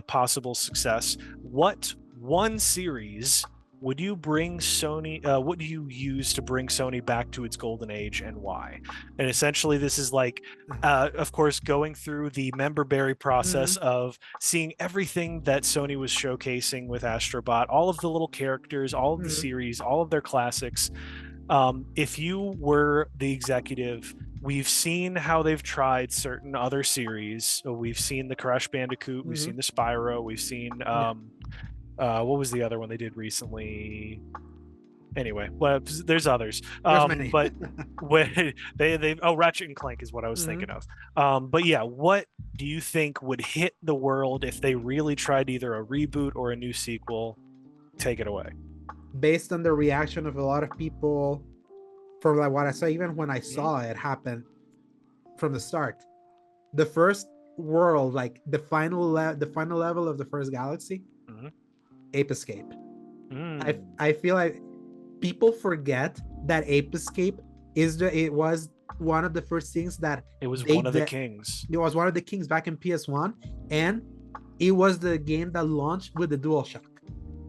possible success, what one series would you bring Sony, what do you use to bring Sony back to its golden age and why? And essentially this is like, of course, going through the member berry process of seeing everything that Sony was showcasing with Astro Bot, all of the little characters, all of the series, all of their classics. If you were the executive, we've seen how they've tried certain other series. So we've seen the Crash Bandicoot, we've seen the Spyro, we've seen what was the other one they did recently? Anyway, well, there's others. But when they Ratchet and Clank is what I was thinking of. But yeah, what do you think would hit the world if they really tried either a reboot or a new sequel? Take it away. Based on the reaction of a lot of people from like what I saw, even when I saw it happen from the start, the first world, like the final level of the first galaxy, Ape Escape. I feel like people forget that Ape Escape it was one of the first things that it was one of the kings. It was one of the kings back in PS1, and it was the game that launched with the DualShock.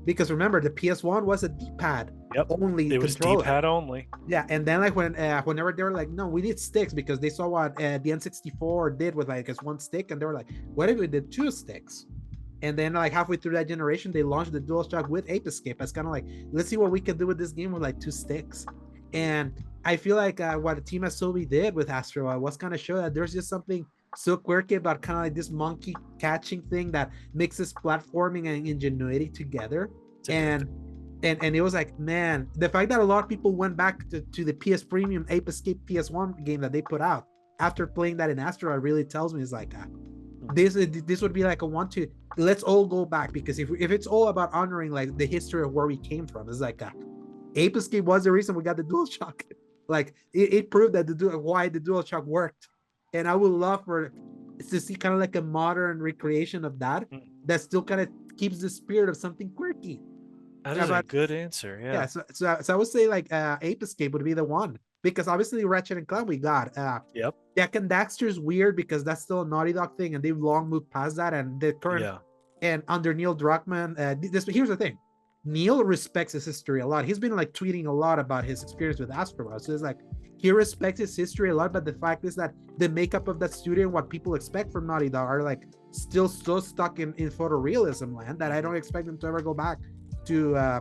Because remember, the PS1 was a D-pad only. It was D-pad only. Yeah, and then like whenever they were like, no, we need sticks, because they saw what the N64 did with like one stick, and they were like, what if we did 2 sticks? And then like halfway through that generation, they launched the DualShock with Ape Escape as kind of like, let's see what we can do with this game with like 2 sticks. And I feel like what the team at Sobi did with Astro was kind of show that there's just something so quirky about kind of like this monkey catching thing that mixes platforming and ingenuity together. And it was like, man, the fact that a lot of people went back to the PS Premium Ape Escape PS1 game that they put out after playing that in Astro really tells me, it's like this would be like a want to, let's all go back, because if it's all about honoring like the history of where we came from, it's like Ape Escape was the reason we got the DualShock. Like it proved that why the DualShock worked. And I would love to see kind of like a modern recreation of that still kind of keeps the spirit of something quirky. That is a good answer. Yeah. So I would say like Ape Escape would be the one, because obviously Ratchet and Clank we got. Jak and Daxter's weird because that's still a Naughty Dog thing, and they've long moved past that. And the current and under Neil Druckmann, here's the thing. Neil respects his history a lot. He's been like tweeting a lot about his experience with Astro Bot. So it's like he respects his history a lot, but the fact is that the makeup of that studio and what people expect from Naughty Dog are like still so stuck in photorealism land that I don't expect them to ever go back to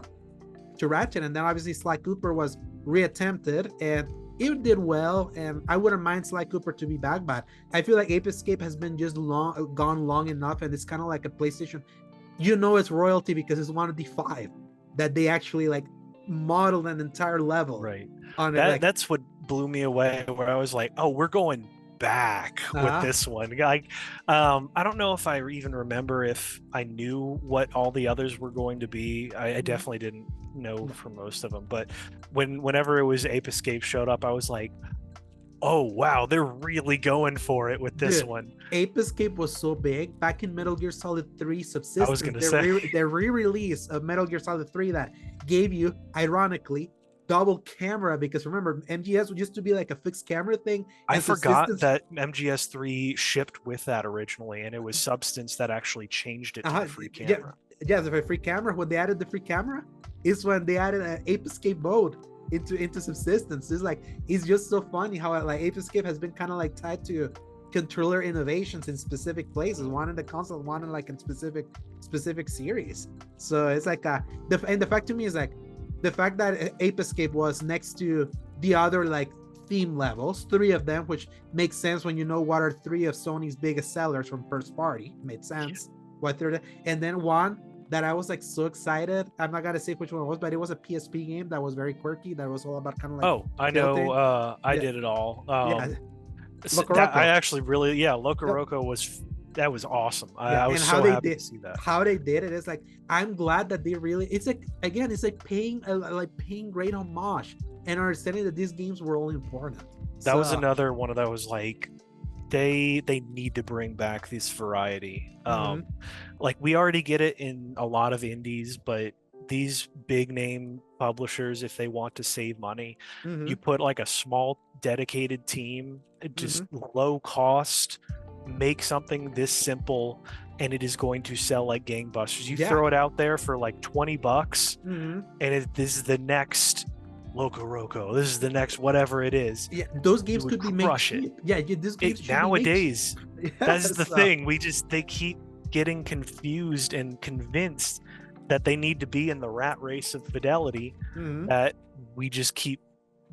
Ratchet. And then obviously Sly Cooper was reattempted and it did well, and I wouldn't mind Sly Cooper to be back, but I feel like Ape Escape has been just gone long enough, and it's kind of like a PlayStation, it's royalty because it's one of the 5 that they actually like modeled an entire level on it. That's what blew me away, where I was like, oh, we're going back with this one. Like I don't know if I even remember if I knew what all the others were going to be. I definitely didn't know for most of them, but whenever it was Ape Escape showed up, I was like, oh wow, they're really going for it with this one. Ape Escape was so big back in Metal Gear Solid 3 Subsistence. I was gonna say the re-release of Metal Gear Solid 3 that gave you, ironically, double camera, because remember MGS used to be like a fixed camera thing. I forgot that MGS3 shipped with that originally, and it was Substance that actually changed it to the free camera. The free camera. When they added the free camera is when they added an Ape Escape mode into Subsistence. It's just so funny how like Ape Escape has been kind of like tied to controller innovations in specific places, one in the console, one in like in specific series. So it's like the fact to me is like the fact that Ape Escape was next to the other like theme levels, 3 of them, which makes sense when you know what are 3 of Sony's biggest sellers from first party. Made sense. What they're, and then one that I was like so excited. I'm not gonna say which one it was, but it was a PSP game that was very quirky. That was all about kind of like. Oh, I know. I did it all. Loco-Roco. I actually really, Loco-Roco was awesome. I was so happy to see that. How they did it is like, I'm glad that they really. It's like, again, it's like paying great homage and understanding that these games were all important. That was another one of those like. They need to bring back this variety. Like we already get it in a lot of indies, but these big name publishers, if they want to save money, you put like a small dedicated team, just low cost, make something this simple and it is going to sell like gangbusters. You Yeah. throw it out there for like $20 Mhm. and this is the next Loco Roco, this is the next whatever it is. Yeah, those games would could be made crush it. cheap. Yeah, this games should Nowadays, be made cheap. that's the So- thing. They keep getting confused and convinced that they need to be in the rat race of fidelity, Mhm. that we just keep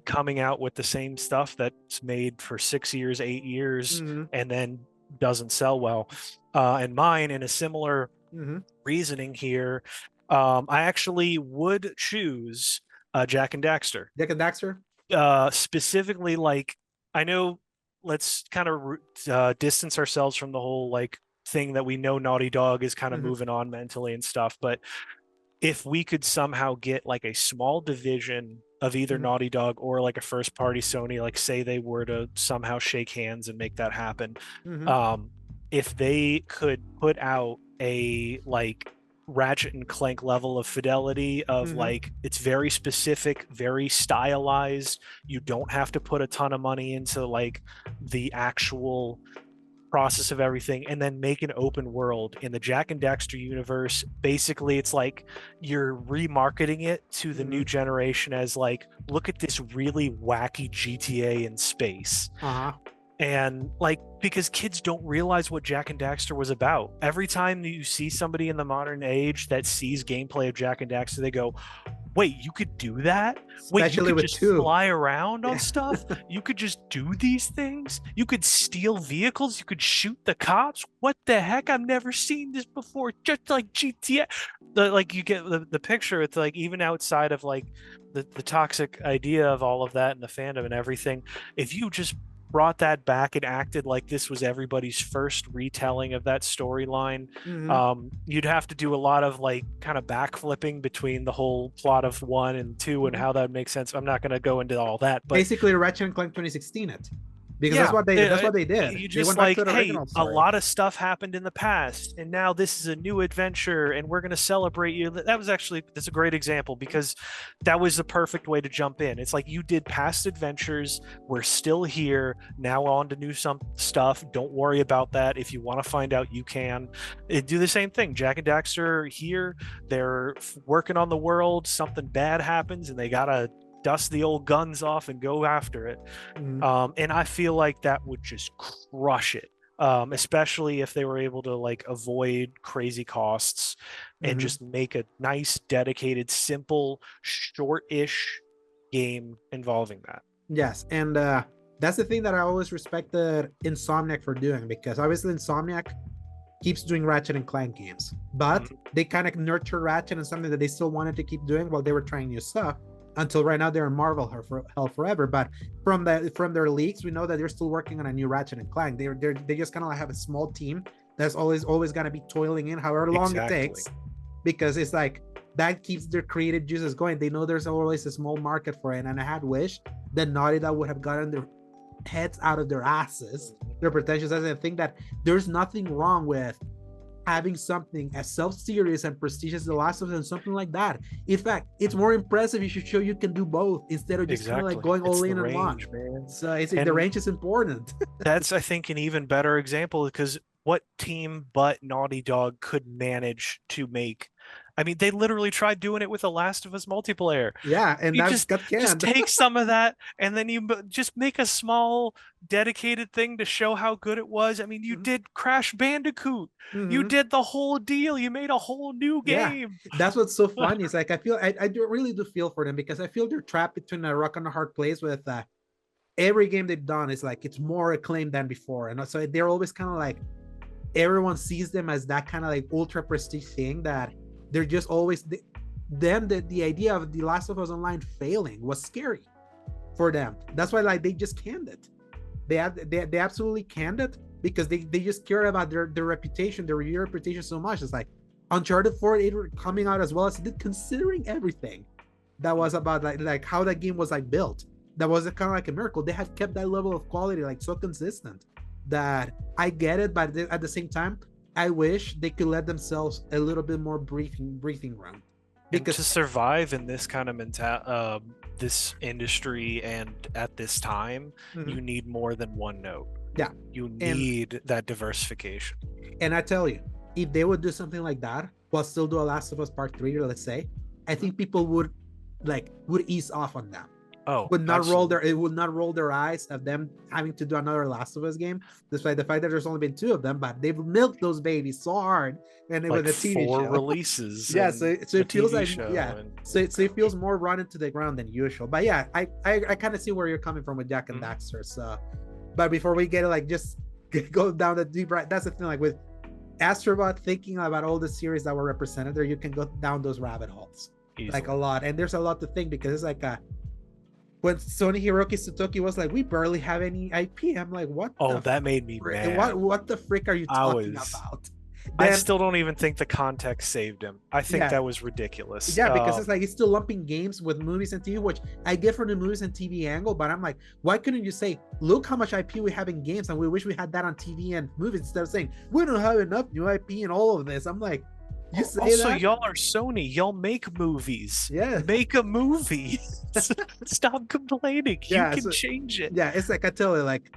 coming out with the same stuff that's made for 6 years, 8 years, Mhm. and then doesn't sell well. And mine, in a similar Mhm. reasoning here, I actually would choose Jack and Daxter. Dick and Daxter? Specifically, like, I know, let's kind of distance ourselves from the whole like thing that we know Naughty Dog is kind of Mhm. moving on mentally and stuff, but if we could somehow get like a small division of either Mhm. Naughty Dog or like a first party Sony, like say they were to somehow shake hands and make that happen, Mhm. if they could put out a like Ratchet and Clank level of fidelity of Mhm. like, it's very specific, very stylized, you don't have to put a ton of money into like the actual process of everything, and then make an open world in the Jack and Daxter universe. Basically, it's like you're remarketing it to the new generation as like, look at this really wacky GTA in space. Uh-huh. And like, because kids don't realize what Jack and Daxter was about. Every time you see somebody in the modern age that sees gameplay of Jack and Daxter, they go, wait, you could do that? Wait, you Especially could with just 2. fly around on Yeah. stuff? You could just do these things? You could steal vehicles? You could shoot the cops? What the heck? I've never seen this before. Just like GTA. Like, you get the picture. It's like, even outside of like the toxic idea of all of that and the fandom and everything, if you just brought that back and acted like this was everybody's first retelling of that storyline, Mhm. you'd have to do a lot of like kind of backflipping between the whole plot of 1 and 2 and Mhm. how that makes sense. I'm not going to go into all that, but Basically Ratchet and Clank 2016 it. Because yeah, that's what they did. you They just went back like, to the hey, original a story. lot of stuff happened in the past and now this is a new adventure and we're going to celebrate you. That's a great example, because that was the perfect way to jump in. It's like, you did past adventures, we're still here, now on to new stuff. Don't worry about that. If you want to find out, you can. Do the same thing. Jack and Daxter here, they're working on the world, something bad happens and they gotta dust the old guns off and go after it. Mhm. And I feel like that would just crush it, especially if they were able to like avoid crazy costs and Mhm. just make a nice, dedicated, simple, short-ish game involving that. Yes, and that's the thing that I always respected Insomniac for doing, because obviously Insomniac keeps doing Ratchet and Clank games, but they kind of nurture Ratchet and something that they still wanted to keep doing while they were trying new stuff, until right now they're in Marvel Hell Forever. But from their leaks, we know that they're still working on a new Ratchet and Clank. They just kind of like have a small team that's always gonna be toiling in, however long it takes, because it's like that keeps their creative juices going. They know there's always a small market for it, and I had wished that Naughty Dog would have gotten their heads out of their asses, their pretentious asses, and think that there's nothing wrong with having something as self-serious and prestigious as The Last of Us and something like that. In fact, it's more impressive if you show you can do both instead of just kind of like going all in and one. So the range is important. That's, I think, an even better example, because what team but Naughty Dog could manage to make? I mean, they literally tried doing it with The Last of Us multiplayer. Yeah, and you that just got canned. just take some of that and then you just make a small dedicated thing to show how good it was. I mean, you did Crash Bandicoot. You did the whole deal. You made a whole new game. That's what's so funny. It's like, I really do feel for them, because I feel they're trapped between a rock and a hard place with every game they've done is like, it's more acclaimed than before, and so they're always kind of like, everyone sees them as that kind of like ultra prestige thing, that they're just always the idea of The Last of Us Online failing was scary for them. That's why like they just canned it. They absolutely canned it, because they just cared about their reputation, their reputation so much. It's like Uncharted 4 coming out as well as it did, considering everything that was about like how that game was like built. That was kind of like a miracle. They had kept that level of quality like so consistent, that I get it, but at the same time, I wish they could let themselves a little bit more breathing room, because to survive in this kind of this industry and at this time, you need more than one note. Yeah. You need that diversification. And I tell you, if they would do something like that, while still do a Last of Us Part 3, let's say, I think people would ease off on that. Oh, Would not roll their eyes at them having to do another Last of Us game, despite the fact that there's only been 2 of them, but they've milked those babies so hard, and it like was a TV 4 show. releases. Yeah, so it feels like and... so it feels more run into the ground than usual. But yeah, I kind of see where you're coming from with Jack and Daxter. So, but before we get like just go down the deep right, that's the thing. Like with Astro Bot, thinking about all the series that were represented there, you can go down those rabbit holes like a lot, and there's a lot to think because it's like when Sony Hiroki Sutoki was like, we barely have any IP. I'm like, what? That made me mad. What the frick are you talking about? I still don't even think the context saved him. I think that was ridiculous. Yeah, because it's like he's still lumping games with movies and TV, which I get from the movies and TV angle, but I'm like, why couldn't you say, look how much IP we have in games and we wish we had that on TV and movies, instead of saying, we don't have enough new IP in all of this. I'm like, you say also, that? y'all are Sony. Y'all make movies. Yeah. Make a movie. Stop complaining. You can change it. Yeah, it's like, I tell you, like,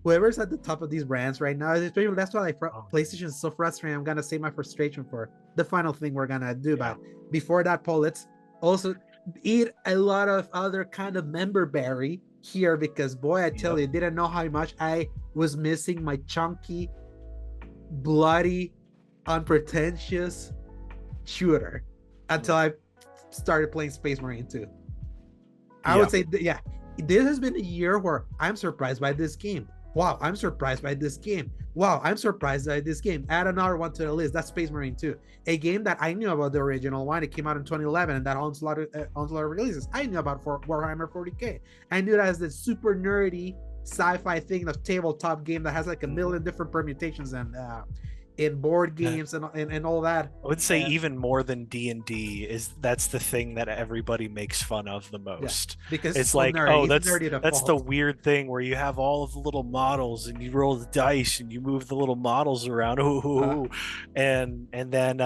whoever's at the top of these brands right now, especially that's why PlayStation is so frustrating. I'm gonna save my frustration for the final thing we're gonna do. But before that, Paul, let's also eat a lot of other kind of member berry here, because boy, I tell you, didn't know how much I was missing my chunky, bloody, unpretentious shooter until I started playing Space Marine 2. I would say, this has been a year where I'm surprised by this game. Wow, I'm surprised by this game. Wow, I'm surprised by this game. Add another one to the list. That's Space Marine 2, a game that I knew about the original one. It came out in 2011, and that Onslaught releases. I knew about Warhammer 40k. I knew that as the super nerdy sci-fi thing, of tabletop game that has like a million different permutations and in board games and all that. I would say even more than D&D that's the thing that everybody makes fun of the most. Because it's like, that's the weird thing where you have all of the little models and you roll the dice and you move the little models around. And then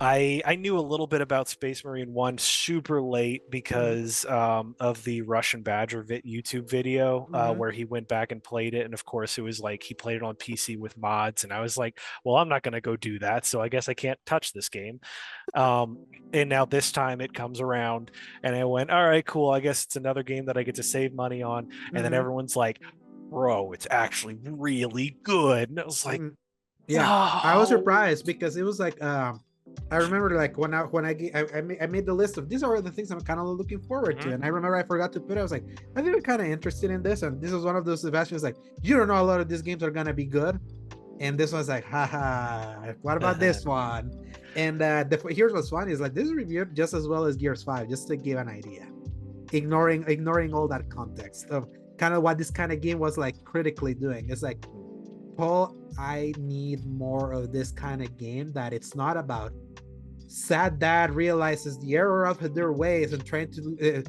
I knew a little bit about Space Marine 1 super late because of the Russian Badger YouTube video where he went back and played it. And of course, it was like he played it on PC with mods. And I was like, well, I'm not going to go do that. So I guess I can't touch this game. And now this time it comes around and I went, all right, cool. I guess it's another game that I get to save money on. And then everyone's like, bro, it's actually really good. And I was like, I was surprised because it was like, I remember like when I made the list of these are the things I'm kind of looking forward to, and I remember I forgot to put it. I was like, I think I'm kind of interested in this, and this was one of those Sebastian's like, you don't know a lot of these games are gonna be good, and this one's like, haha, what about this one? And here's what's funny is like this is reviewed just as well as Gears 5, just to give an idea, ignoring all that context of kind of what this kind of game was like critically doing. It's like, Paul, I need more of this kind of game that it's not about sad dad realizes the error of their ways and trying to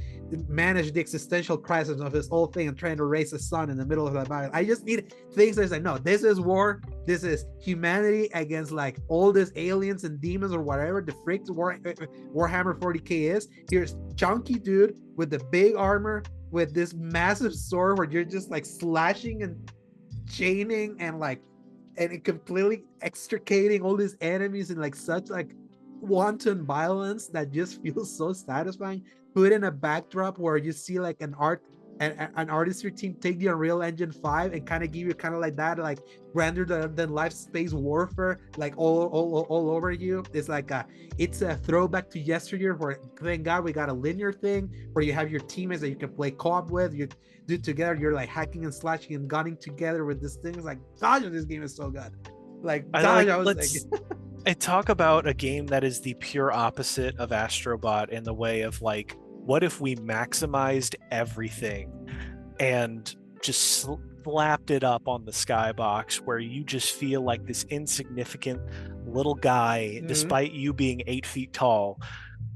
manage the existential crisis of this whole thing and trying to raise a son in the middle of that battle. I just need things that's like, no, this is war. This is humanity against like all these aliens and demons or whatever the freak Warhammer 40k is. Here's chunky dude with the big armor with this massive sword where you're just like slashing and chaining and completely extricating all these enemies in like such like wanton violence that just feels so satisfying. Put in a backdrop where you see like an artistry team take the Unreal Engine 5 and kind of give you kind of like that, like grander than life space warfare, like all over you. It's like it's a throwback to yesteryear where thank God we got a linear thing where you have your teammates that you can play co-op with. You do together, you're like hacking and slashing and gunning together with this thing. It's like, gosh, this game is so good. Like, gosh, I talk about a game that is the pure opposite of Astro Bot in the way of like, what if we maximized everything and just slapped it up on the skybox where you just feel like this insignificant little guy despite you being 8 feet tall,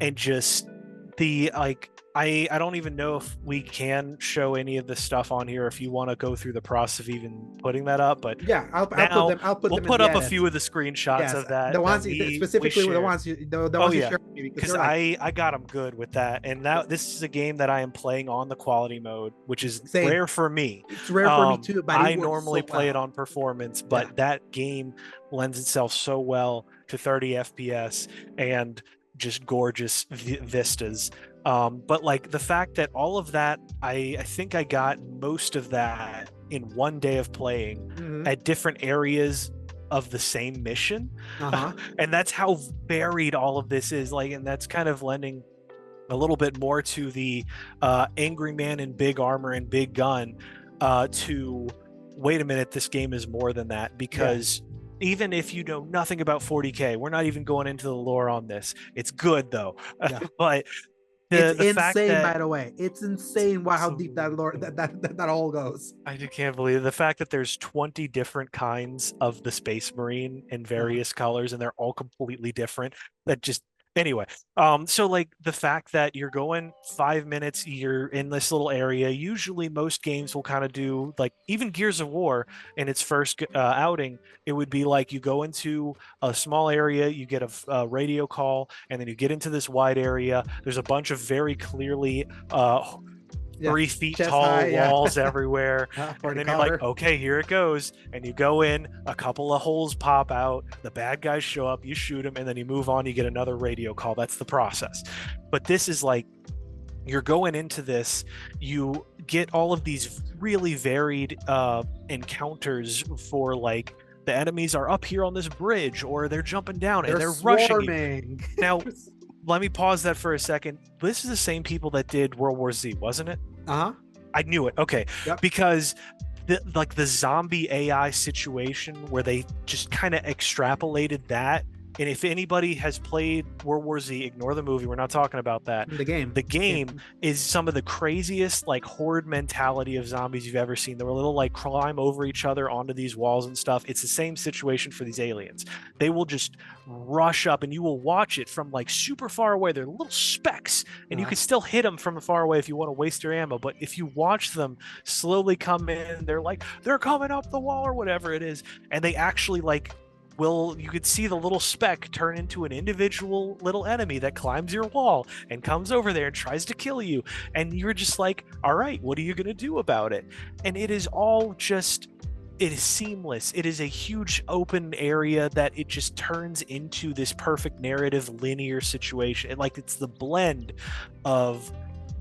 and just the like I don't even know if we can show any of this stuff on here if you want to go through the process of even putting that up. But Yeah, I'll put now them. I'll put we'll them in put the up a edit. few of the screenshots Yes, of that the ones we specifically the shared. ones the Oh ones you yeah, shared with me because like, I got them good with that, and now this is a game that I am playing on the quality mode, which is same. rare for me. It's rare for me too, but I it works normally so play it well. on performance, but that game lends itself so well to 30 FPS and just gorgeous vistas. But like the fact that all of that, I think I got most of that in one day of playing at different areas of the same mission. And that's how varied all of this is. Like, and that's kind of lending a little bit more to the angry man in big armor and big gun to wait a minute, this game is more than that, because even if you know nothing about 40k, we're not even going into the lore on this. It's good though. But it's the insane, fact that, by the way, it's insane how deep that lore that all goes. I can't believe the fact that there's 20 different kinds of the Space Marine in various colors, and they're all completely different. That just anyway. So like the fact that you're going 5 minutes, you're in this little area. Usually, most games will kind of do like even Gears of War in its first outing. It would be like you go into a small area, you get a radio call, and then you get into this wide area. There's a bunch of very clearly 3 feet chest tall high, walls everywhere. And then you're like, cover. okay, here it goes. And you go in, a couple of holes pop out, the bad guys show up, you shoot them, and then you move on, you get another radio call. That's the process. But this is like, you're going into this, you get all of these really varied encounters for like, the enemies are up here on this bridge, or they're jumping down and they're rushing you. Now, let me pause that for a second. This is the same people that did World War Z, wasn't it? I knew it. Okay. Because the zombie AI situation where they just kind of extrapolated that. And if anybody has played World War Z, ignore the movie. We're not talking about that. The game is some of the craziest like horde mentality of zombies you've ever seen. They were little like climb over each other onto these walls and stuff. It's the same situation for these aliens. They will just rush up, and you will watch it from like super far away. They're little specks, and you can still hit them from far away if you want to waste your ammo. But if you watch them slowly come in, they're coming up the wall or whatever it is, and they actually like you could see the little speck turn into an individual little enemy that climbs your wall and comes over there and tries to kill you. And you're just like, all right, what are you going to do about it? And it is all just, it is seamless. It is a huge open area that it just turns into this perfect narrative linear situation. And like, it's the blend of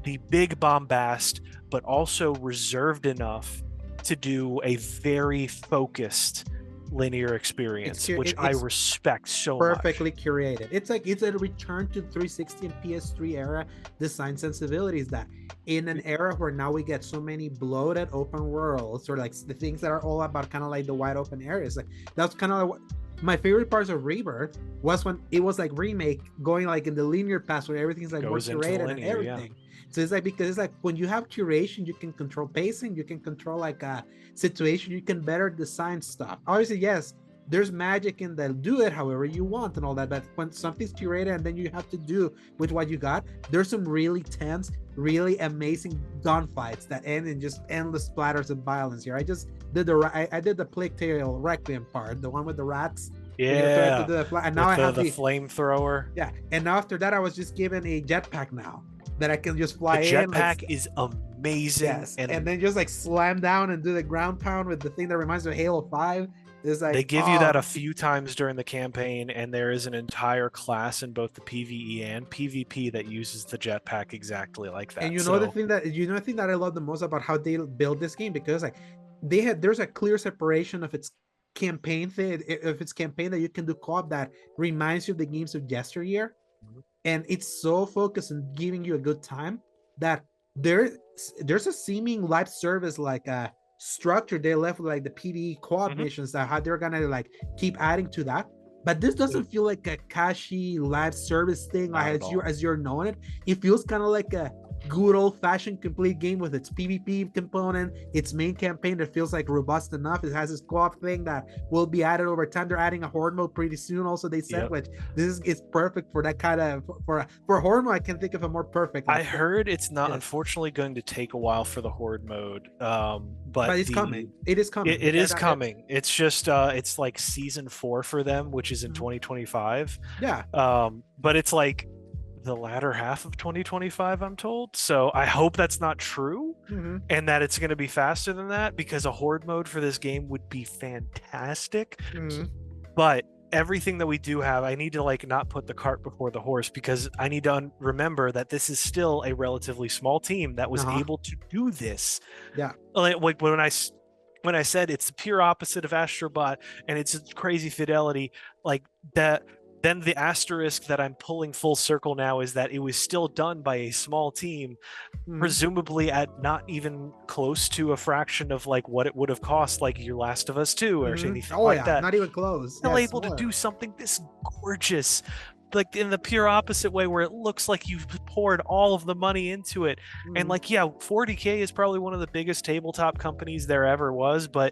the big bombast, but also reserved enough to do a very focused linear experience, which I respect so much. Perfectly curated. It's like it's a return to 360 and PS3 era design sensibilities, that in an era where now we get so many bloated open worlds, or like the things that are all about kind of like the wide open areas. Like that's kind of like what my favorite parts of Rebirth was, when it was like remake going like in the linear path where everything's like more curated and everything. So it's like, because it's like when you have curation, you can control pacing, you can control like a situation, you can better design stuff. Obviously, yes, there's magic in that, do it however you want and all that, but when something's curated and then you have to do with what you got, there's some really tense, really amazing gunfights that end in just endless splatters of violence here. I just did I did the Plague Tale Requiem part, the one with the rats. Yeah, and now I have the flamethrower. Yeah, and now after that I was just given a jetpack now that I can just fly in. The jetpack is amazing. Yes, and then just like slam down and do the ground pound with the thing that reminds me of Halo 5. It's like, they give you that a few times during the campaign, and there is an entire class in both the PvE and PvP that uses the jetpack exactly like that. And the thing that I love the most about how they build this game, because like there's a clear separation of its campaign thing, if it's campaign that you can do co-op that reminds you of the games of yesteryear. And it's so focused on giving you a good time that there's a seeming live service like a structure they left with like the PvE co-op missions, that how they're gonna like keep adding to that. But this doesn't feel like a cashy live service thing like as you're knowing it. It feels kind of like a good old-fashioned complete game with its PvP component, its main campaign that feels like robust enough. It has this co-op thing that will be added over time. They're adding a horde mode pretty soon also, they said, which this is perfect for that kind of for horde mode. I can't think of a more perfect. I heard it's not unfortunately going to take a while for the horde mode, but it's coming. It is coming. It is coming. It's just it's like season 4 for them, which is in 2025. Yeah. But it's like the latter half of 2025, I'm told. So I hope that's not true, and that it's going to be faster than that, because a horde mode for this game would be fantastic. But everything that we do have, I need to like not put the cart before the horse, because I need to remember that this is still a relatively small team that was able to do this. Yeah. Like when I said it's the pure opposite of Astro Bot and it's crazy fidelity, like that, then the asterisk that I'm pulling full circle now is that it was still done by a small team, presumably at not even close to a fraction of like what it would have cost, like your Last of Us 2 or anything like that. Not even close. Still able to do something this gorgeous, like in the pure opposite way, where it looks like you've poured all of the money into it. And like, yeah, 40k is probably one of the biggest tabletop companies there ever was, but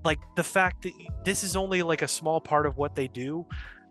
like the fact that this is only like a small part of what they do.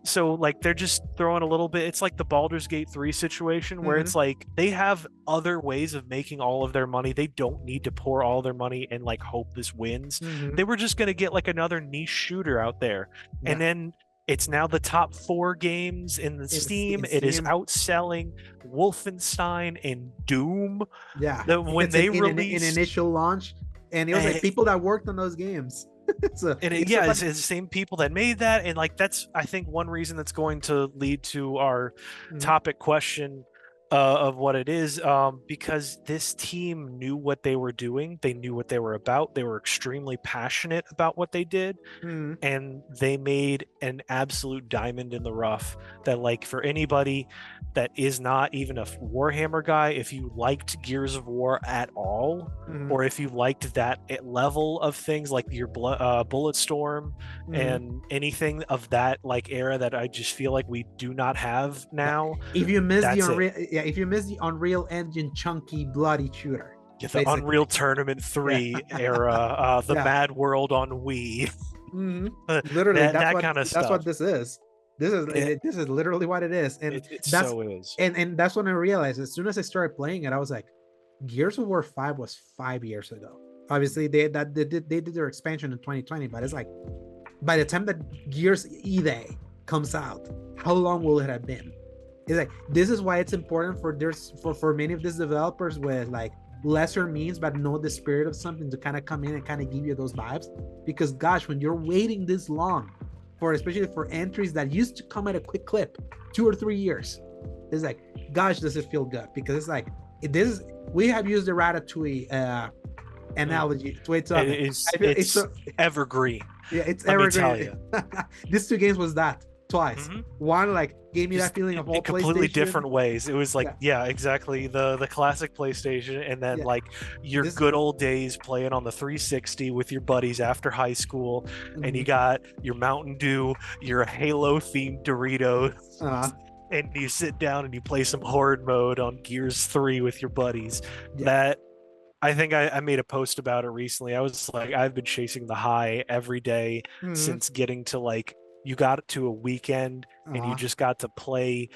So like they're just throwing a little bit. It's like the Baldur's Gate 3 situation where it's like they have other ways of making all of their money. They don't need to pour all their money and like hope this wins. They were just going to get like another niche shooter out there. And then it's now the top 4 games in the Steam. It is outselling Wolfenstein and Doom. Yeah. When they released in initial launch, and it was like people that worked on those games. It's the same people that made that, and like that's I think one reason that's going to lead to our topic question of what it is, because this team knew what they were doing. They knew what they were about. They were extremely passionate about what they did, and they made an absolute diamond in the rough that, like, for anybody that is not even a Warhammer guy, if you liked Gears of War at all, or if you liked that level of things like your Bulletstorm and anything of that like era that I just feel like we do not have now. If you miss if you miss the Unreal Engine chunky bloody shooter, the Unreal Tournament 3 era, the Mad World on Wii, literally that kind of stuff. That's what this is. This is literally what it is, and that's so is. And that's when I realized, as soon as I started playing it, I was like, Gears of War 5 was 5 years ago. Obviously, they did their expansion in 2020, but it's like by the time that Gears E-Day comes out, how long will it have been? It's like, this is why it's important for many of these developers with like lesser means but know the spirit of something to kind of come in and kind of give you those vibes, because gosh, when you're waiting this long for, especially for entries that used to come at a quick clip, 2 or 3 years, it's like, gosh, does it feel good? Because it's like, we have used the Ratatouille analogy to it. It's evergreen. Yeah, it's evergreen. These 2 games was that twice. One like gave me that feeling of all in completely different ways. It was like exactly the classic PlayStation, and then like your good old days playing on the 360 with your buddies after high school, and you got your Mountain Dew, your Halo themed Doritos, and you sit down and you play some horde mode on Gears 3 with your buddies. That I think I made a post about it recently. I was like, I've been chasing the high every day since getting to like, you got to a weekend and you just got to play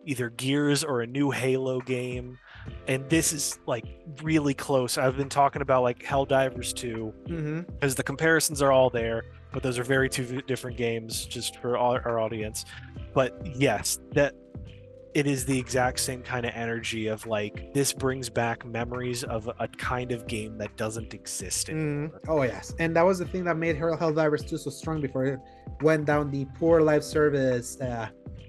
either Gears or a new Halo game. And this is like really close. I've been talking about like Helldivers 2 because the comparisons are all there, but those are very 2 different games just for our audience. But yes, that it is the exact same kind of energy of like, this brings back memories of a kind of game that doesn't exist anymore. Oh yes, and that was the thing that made Helldivers 2 so strong before it went down the poor live service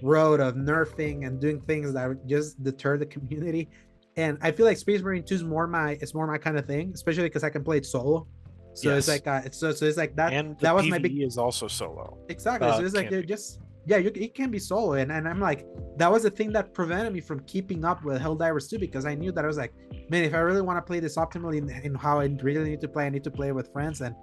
road of nerfing and doing things that just deter the community. And I feel like Space Marine 2 is more my kind of thing, especially because I can play it solo. So it's like so it's like that. And that was PvE my big is also solo. Exactly. So it's like they're just it can be solo, and I'm like, that was the thing that prevented me from keeping up with Helldivers 2, because I knew that I was like, man, if I really want to play this optimally in how I really need to play, I need to play with friends. And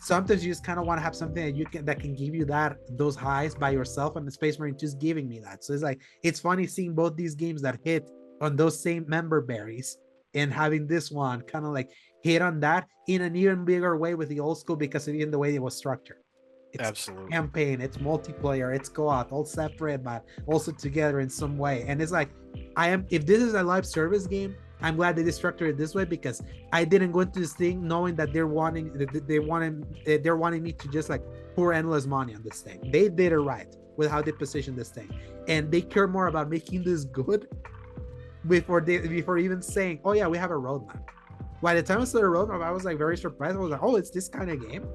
sometimes you just kind of want to have something that can give you those highs by yourself, and the Space Marine 2 is giving me that. So it's like, it's funny seeing both these games that hit on those same member berries and having this one kind of like hit on that in an even bigger way with the old school because of even the way it was structured. It's Absolutely. campaign, it's multiplayer, it's co-op, all separate, but also together in some way. And it's like, if this is a live service game, I'm glad they structured it this way, because I didn't go into this thing knowing that they're wanting me to just like pour endless money on this thing. They did it right with how they positioned this thing, and they care more about making this good before even saying, oh yeah, we have a roadmap. By the time I saw the roadmap, I was like very surprised. I was like, oh, it's this kind of game.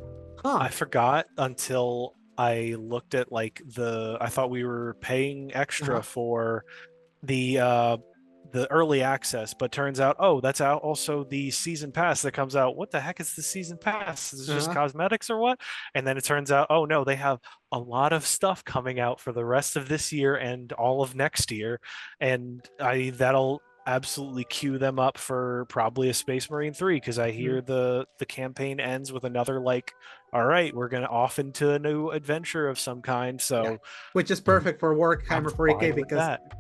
I forgot until I looked at like I thought we were paying extra for the early access, but turns out, oh, that's out also the season pass that comes out. What the heck is the season pass? Is it just cosmetics or what? And then it turns out, oh no, they have a lot of stuff coming out for the rest of this year and all of next year, and that'll absolutely queue them up for probably a Space Marine 3, because I hear the campaign ends with another like, all right, we're gonna off into a new adventure of some kind. So which is perfect for Warhammer 40k,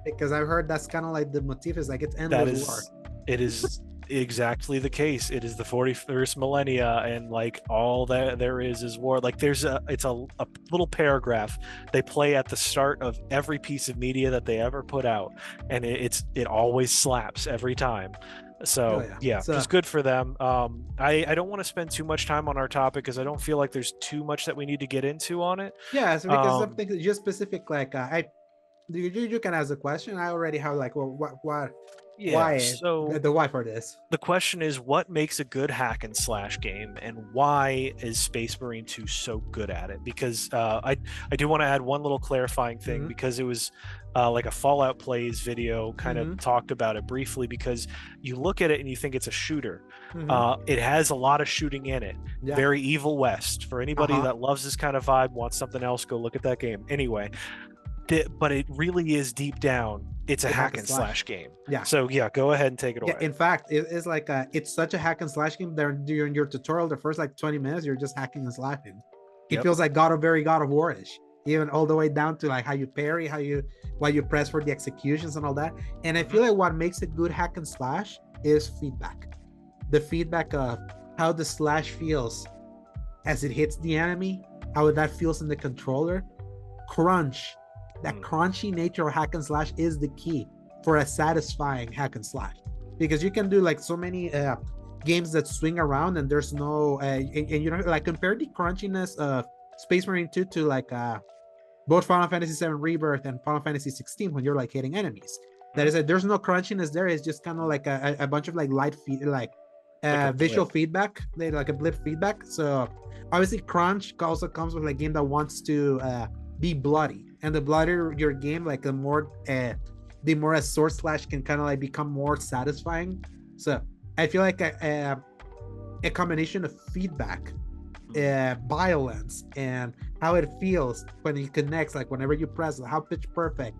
because I've heard that's kind of like the motif is like it's endless war. It is exactly the case. It is the 41st millennia, and like all that there is war. Like it's a little paragraph they play at the start of every piece of media that they ever put out, and it always slaps every time. So just good for them. I don't want to spend too much time on our topic because I don't feel like there's too much that we need to get into on it. Yeah, so because something just specific, like you can ask a question. I already have like, well, what why so the why for this. The question is, what makes a good hack and slash game, and why is Space Marine 2 so good at it? Because I do want to add one little clarifying thing, because it was like a Fallout Plays video kind of talked about it briefly, because you look at it and you think it's a shooter. It has a lot of shooting in it. Very Evil West. For anybody that loves this kind of vibe, wants something else, go look at that game. Anyway, but it really is deep down, it's a hack and slash game. So go ahead and take it away. In fact, it's like it's such a hack and slash game that during your tutorial, the first like 20 minutes, you're just hacking and slashing. It feels like God of War-ish, even all the way down to like how you parry, why you press for the executions and all that. And I feel like what makes a good hack and slash is feedback. The feedback of how the slash feels as it hits the enemy, how that feels in the controller. Crunch. That crunchy nature of hack and slash is the key for a satisfying hack and slash, because you can do like so many games that swing around and there's no and you know, like compare the crunchiness of Space Marine 2 to like both Final Fantasy 7 Rebirth and Final Fantasy 16 when you're like hitting enemies. That is, there's no crunchiness there. It's just kind of like a bunch of like light feed, like visual feedback, like a blip feedback. So obviously crunch also comes with a game that wants to be bloody, and the bloodier your game, like the more a sword slash can kind of like become more satisfying. So I feel like a combination of feedback, violence, and how it feels when it connects, like whenever you press, how pitch perfect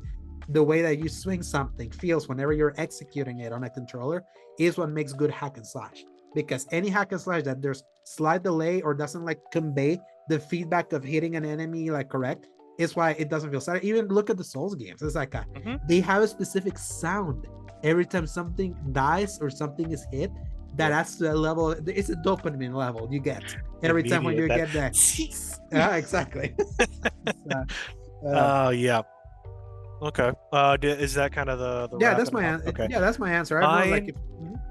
the way that you swing something feels whenever you're executing it on a controller, is what makes good hack and slash. Because any hack and slash that there's slight delay or doesn't like convey the feedback of hitting an enemy like correct, is why it doesn't feel sad. Even look at the Souls games. It's like they have a specific sound every time something dies or something is hit. That adds to that level. It's a dopamine level you get every time when you get that. Yeah, exactly. Yeah. Okay. Is that kind of the that's my answer. Okay. Yeah, that's my answer.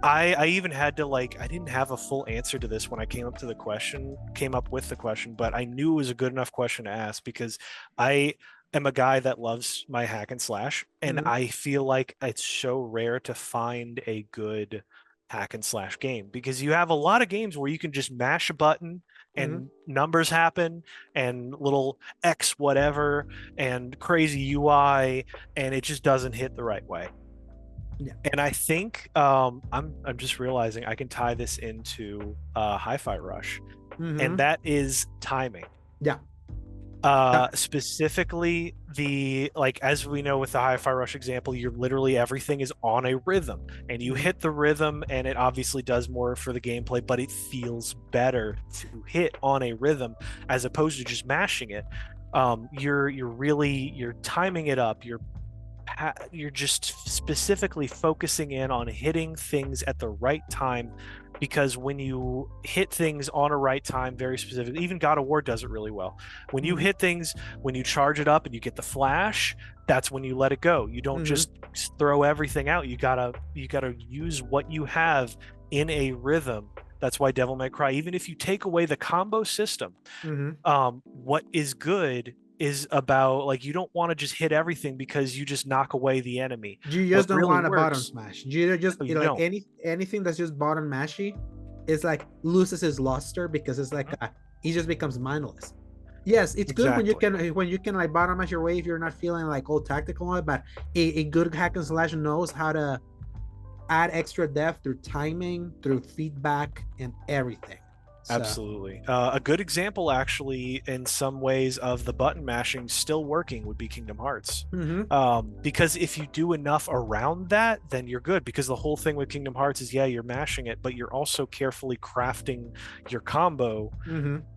I even had to I didn't have a full answer to this when I came up with the question, but I knew it was a good enough question to ask, because I am a guy that loves my hack and slash, and I feel like it's so rare to find a good hack and slash game, because you have a lot of games where you can just mash a button and numbers happen and little X whatever and crazy UI, and it just doesn't hit the right way. And I think I'm just realizing I can tie this into Hi-Fi Rush, and that is timing. Specifically as we know with the Hi-Fi Rush example, you're literally everything is on a rhythm, and you hit the rhythm, and it obviously does more for the gameplay, but it feels better to hit on a rhythm as opposed to just mashing it. You're timing it up, you're you're just specifically focusing in on hitting things at the right time, because when you hit things on a right time, very specific, even God of War does it really well. When you hit things, when you charge it up and you get the flash, that's when you let it go. You don't just throw everything out. You gotta use what you have in a rhythm. That's why Devil May Cry, even if you take away the combo system, what is good is about, like, you don't want to just hit everything because you just knock away the enemy. You just don't want a bottom smash. You just you like don't. anything that's just bottom mashy is like loses its luster, because it's like it just becomes mindless. Yes, it's good when you can like bottom mash your way if you're not feeling like all tactical, but a good hack and slash knows how to add extra depth through timing, through feedback, and everything. So. Absolutely. A good example, actually, in some ways, of the button mashing still working would be Kingdom Hearts. Because if you do enough around that, then you're good. Because the whole thing with Kingdom Hearts is, yeah, you're mashing it, but you're also carefully crafting your combo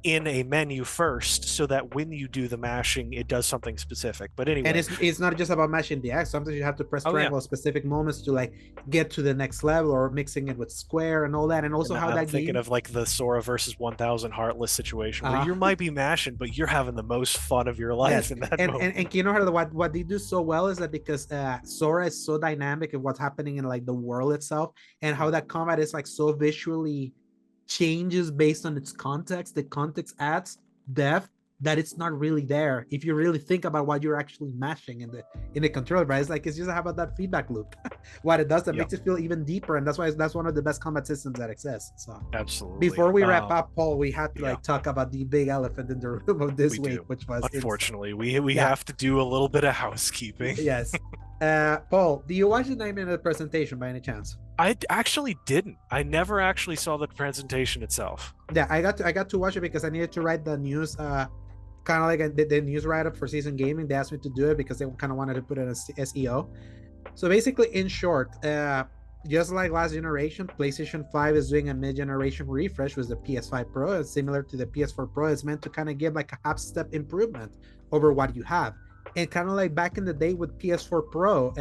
in a menu first, so that when you do the mashing, it does something specific. But anyway, and it's not just about mashing the X. Sometimes you have to press triangle at specific moments to like get to the next level, or mixing it with square and all that. And also how I'm thinking of like the Sora versus 1000 Heartless situation, where you might be mashing, but you're having the most fun of your life in that moment. And you know what they do so well is that because Sora is so dynamic of what's happening in like the world itself, and how that combat is like so visually changes based on its context. The context adds depth that it's not really there if you really think about what you're actually mashing in the controller, right? It's like, it's just about that feedback loop. What it does that makes it feel even deeper, and that's why that's one of the best combat systems that exists. So absolutely. Before we wrap up, Paul, we have to like talk about the big elephant in the room of this week, which was, unfortunately, we have to do a little bit of housekeeping. Yes. Paul, do you watch the 9-minute presentation by any chance? I actually didn't. I never actually saw the presentation itself. Yeah, I got to watch it because I needed to write the news, kind of like the news write-up for Season Gaming. They asked me to do it because they kind of wanted to put it as SEO. So basically, in short, just like last generation, PlayStation 5 is doing a mid-generation refresh with the PS5 Pro. It's similar to the PS4 Pro. It's meant to kind of give like a half-step improvement over what you have. And kind of like back in the day with PS4 Pro,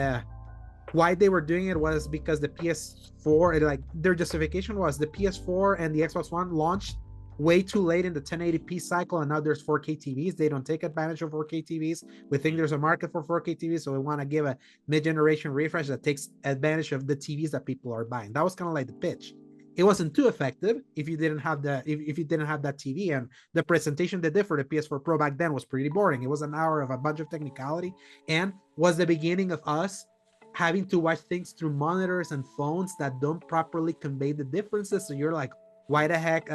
why they were doing it was because the PS4, like their justification was the PS4 and the Xbox One launched way too late in the 1080p cycle, and now there's 4K TVs. They don't take advantage of 4K TVs. We think there's a market for 4K TVs, so we want to give a mid-generation refresh that takes advantage of the TVs that people are buying. That was kind of like the pitch. It wasn't too effective if you didn't have that TV, and the presentation they did for the PS4 Pro back then was pretty boring. It was an hour of a bunch of technicality, and was the beginning of us having to watch things through monitors and phones that don't properly convey the differences. So you're like, why the heck?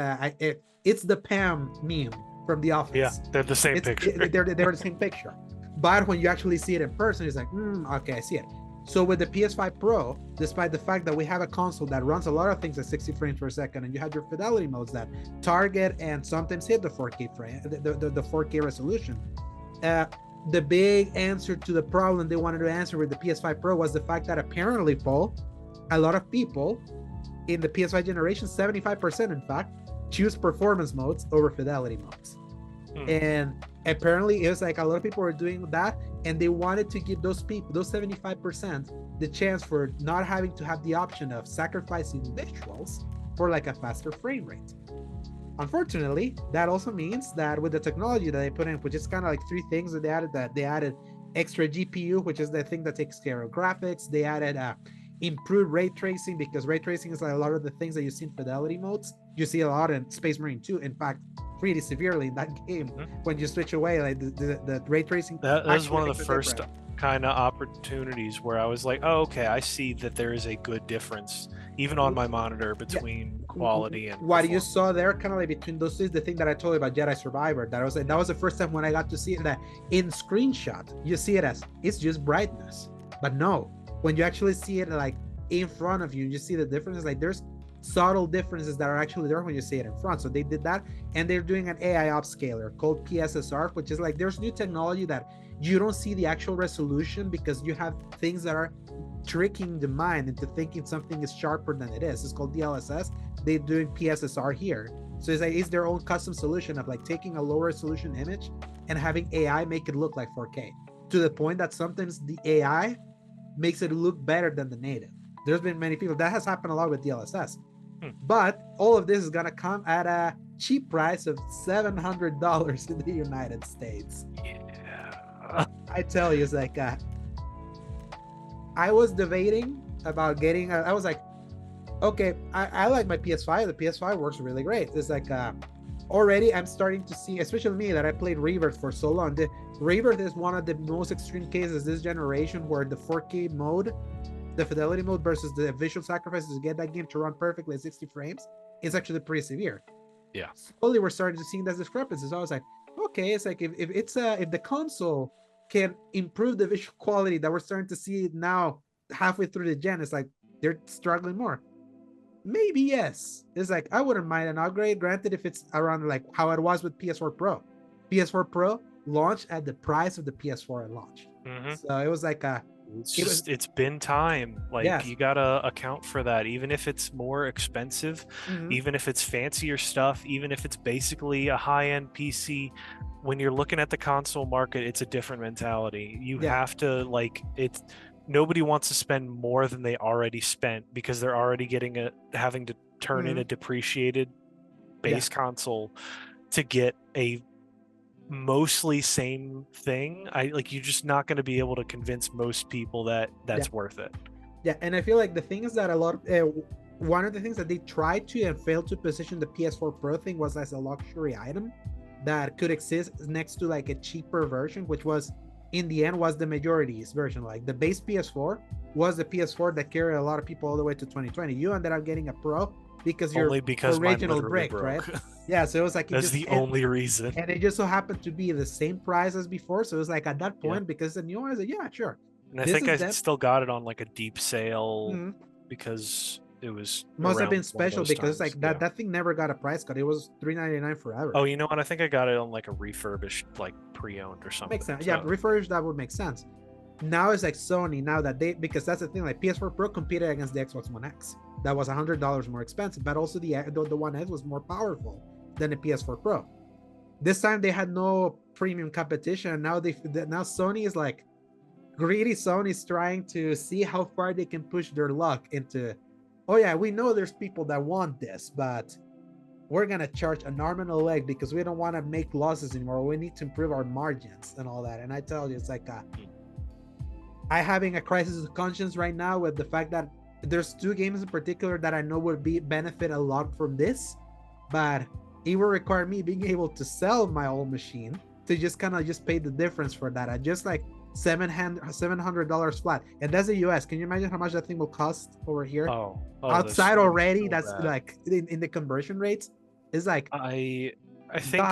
It's the Pam meme from The Office. Yeah, they're the same picture. They're the same picture. But when you actually see it in person, it's like, okay, I see it. So with the PS5 Pro, despite the fact that we have a console that runs a lot of things at 60 frames per second, and you have your fidelity modes that target and sometimes hit the 4K frame, the 4K resolution, the big answer to the problem they wanted to answer with the PS5 Pro was the fact that apparently, Paul, a lot of people in the PS5 generation, 75% in fact, choose performance modes over fidelity modes. And apparently it was like a lot of people were doing that, and they wanted to give those people, those 75%, the chance for not having to have the option of sacrificing visuals for like a faster frame rate. Unfortunately, that also means that with the technology that they put in, which is kind of like three things that they added extra GPU, which is the thing that takes care of graphics. They added improved ray tracing, because ray tracing is like a lot of the things that you see in fidelity modes. You see a lot in Space Marine 2, in fact, pretty severely in that game. When you switch away, like the ray tracing. That was one of the first kind of opportunities where I was like, oh, okay, I see that there is a good difference, even on my monitor, between quality and what you saw there, kind of like between those two, the thing that I told you about Jedi Survivor, that was the first time when I got to see it, that in screenshot you see it as it's just brightness, but no, when you actually see it like in front of you, you see the differences. Like there's subtle differences that are actually there when you see it in front. So they did that, and they're doing an AI upscaler called PSSR, which is like there's new technology that you don't see the actual resolution because you have things that are tricking the mind into thinking something is sharper than it is. It's called DLSS. They're doing PSSR here. So it's like it's their own custom solution of like taking a low resolution image and having AI make it look like 4K, to the point that sometimes the AI makes it look better than the native. There's been many people that has happened a lot with DLSS. But all of this is gonna come at a cheap price of $700 in the United States. Yeah. I tell you, it's like I was debating about getting. I was like, okay, I like my PS5. The PS5 works really great. It's like already I'm starting to see, especially me that I played Rebirth for so long. The Rebirth is one of the most extreme cases this generation where the 4K mode, the fidelity mode versus the visual sacrifices to get that game to run perfectly at 60 frames is actually pretty severe. Yeah. Slowly we're starting to see that discrepancy. So I was like, okay, it's like if the console can improve the visual quality that we're starting to see now halfway through the gen, it's like they're struggling more. Maybe yes. It's like I wouldn't mind an upgrade, granted if it's around like how it was with PS4 Pro. PS4 Pro launched at the price of the PS4 at launch. So it was like it's been time. Like, yes. You gotta account for that, even if it's more expensive, even if it's fancier stuff, even if it's basically a high-end PC. When you're looking at the console market, it's a different mentality. You have to, like, it's nobody wants to spend more than they already spent because they're already having to turn in a depreciated base console to get a mostly same thing. You're just not going to be able to convince most people that that's worth it. And I feel like the thing is that a lot of one of the things that they tried to and failed to position the PS4 Pro thing was as a luxury item that could exist next to like a cheaper version, which was in the end was the majority's version. Like the base PS4 was the PS4 that carried a lot of people all the way to 2020. You ended up getting a Pro because your original brick, right? Yeah, so it was like that's the only reason, and it just so happened to be the same price as before. So it was like at that point, because the new one, I was like, yeah, sure. And I think I still got it on like a deep sale because it was must have been special because like that thing never got a price cut. It was $399 forever. Oh, you know what? I think I got it on like a refurbished, like pre-owned or something. Makes sense. So. Yeah, refurbished, that would make sense. Now it's like Sony. Now that because that's the thing. Like PS4 Pro competed against the Xbox One X. That was $100 more expensive, but also the One X was more powerful than the PS4 Pro. This time they had no premium competition. And now now Sony is like greedy. Sony's trying to see how far they can push their luck into. Oh yeah, we know there's people that want this, but we're gonna charge an arm and a leg because we don't want to make losses anymore. We need to improve our margins and all that. And I tell you, it's like I having a crisis of conscience right now with the fact that there's two games in particular that I know would benefit a lot from this, but it will require me being able to sell my old machine to just kind of just pay the difference for that. I just like $700 flat, and that's the US. Can you imagine how much that thing will cost over here? Outside already, that's bad. Like in the conversion rates, it's like I think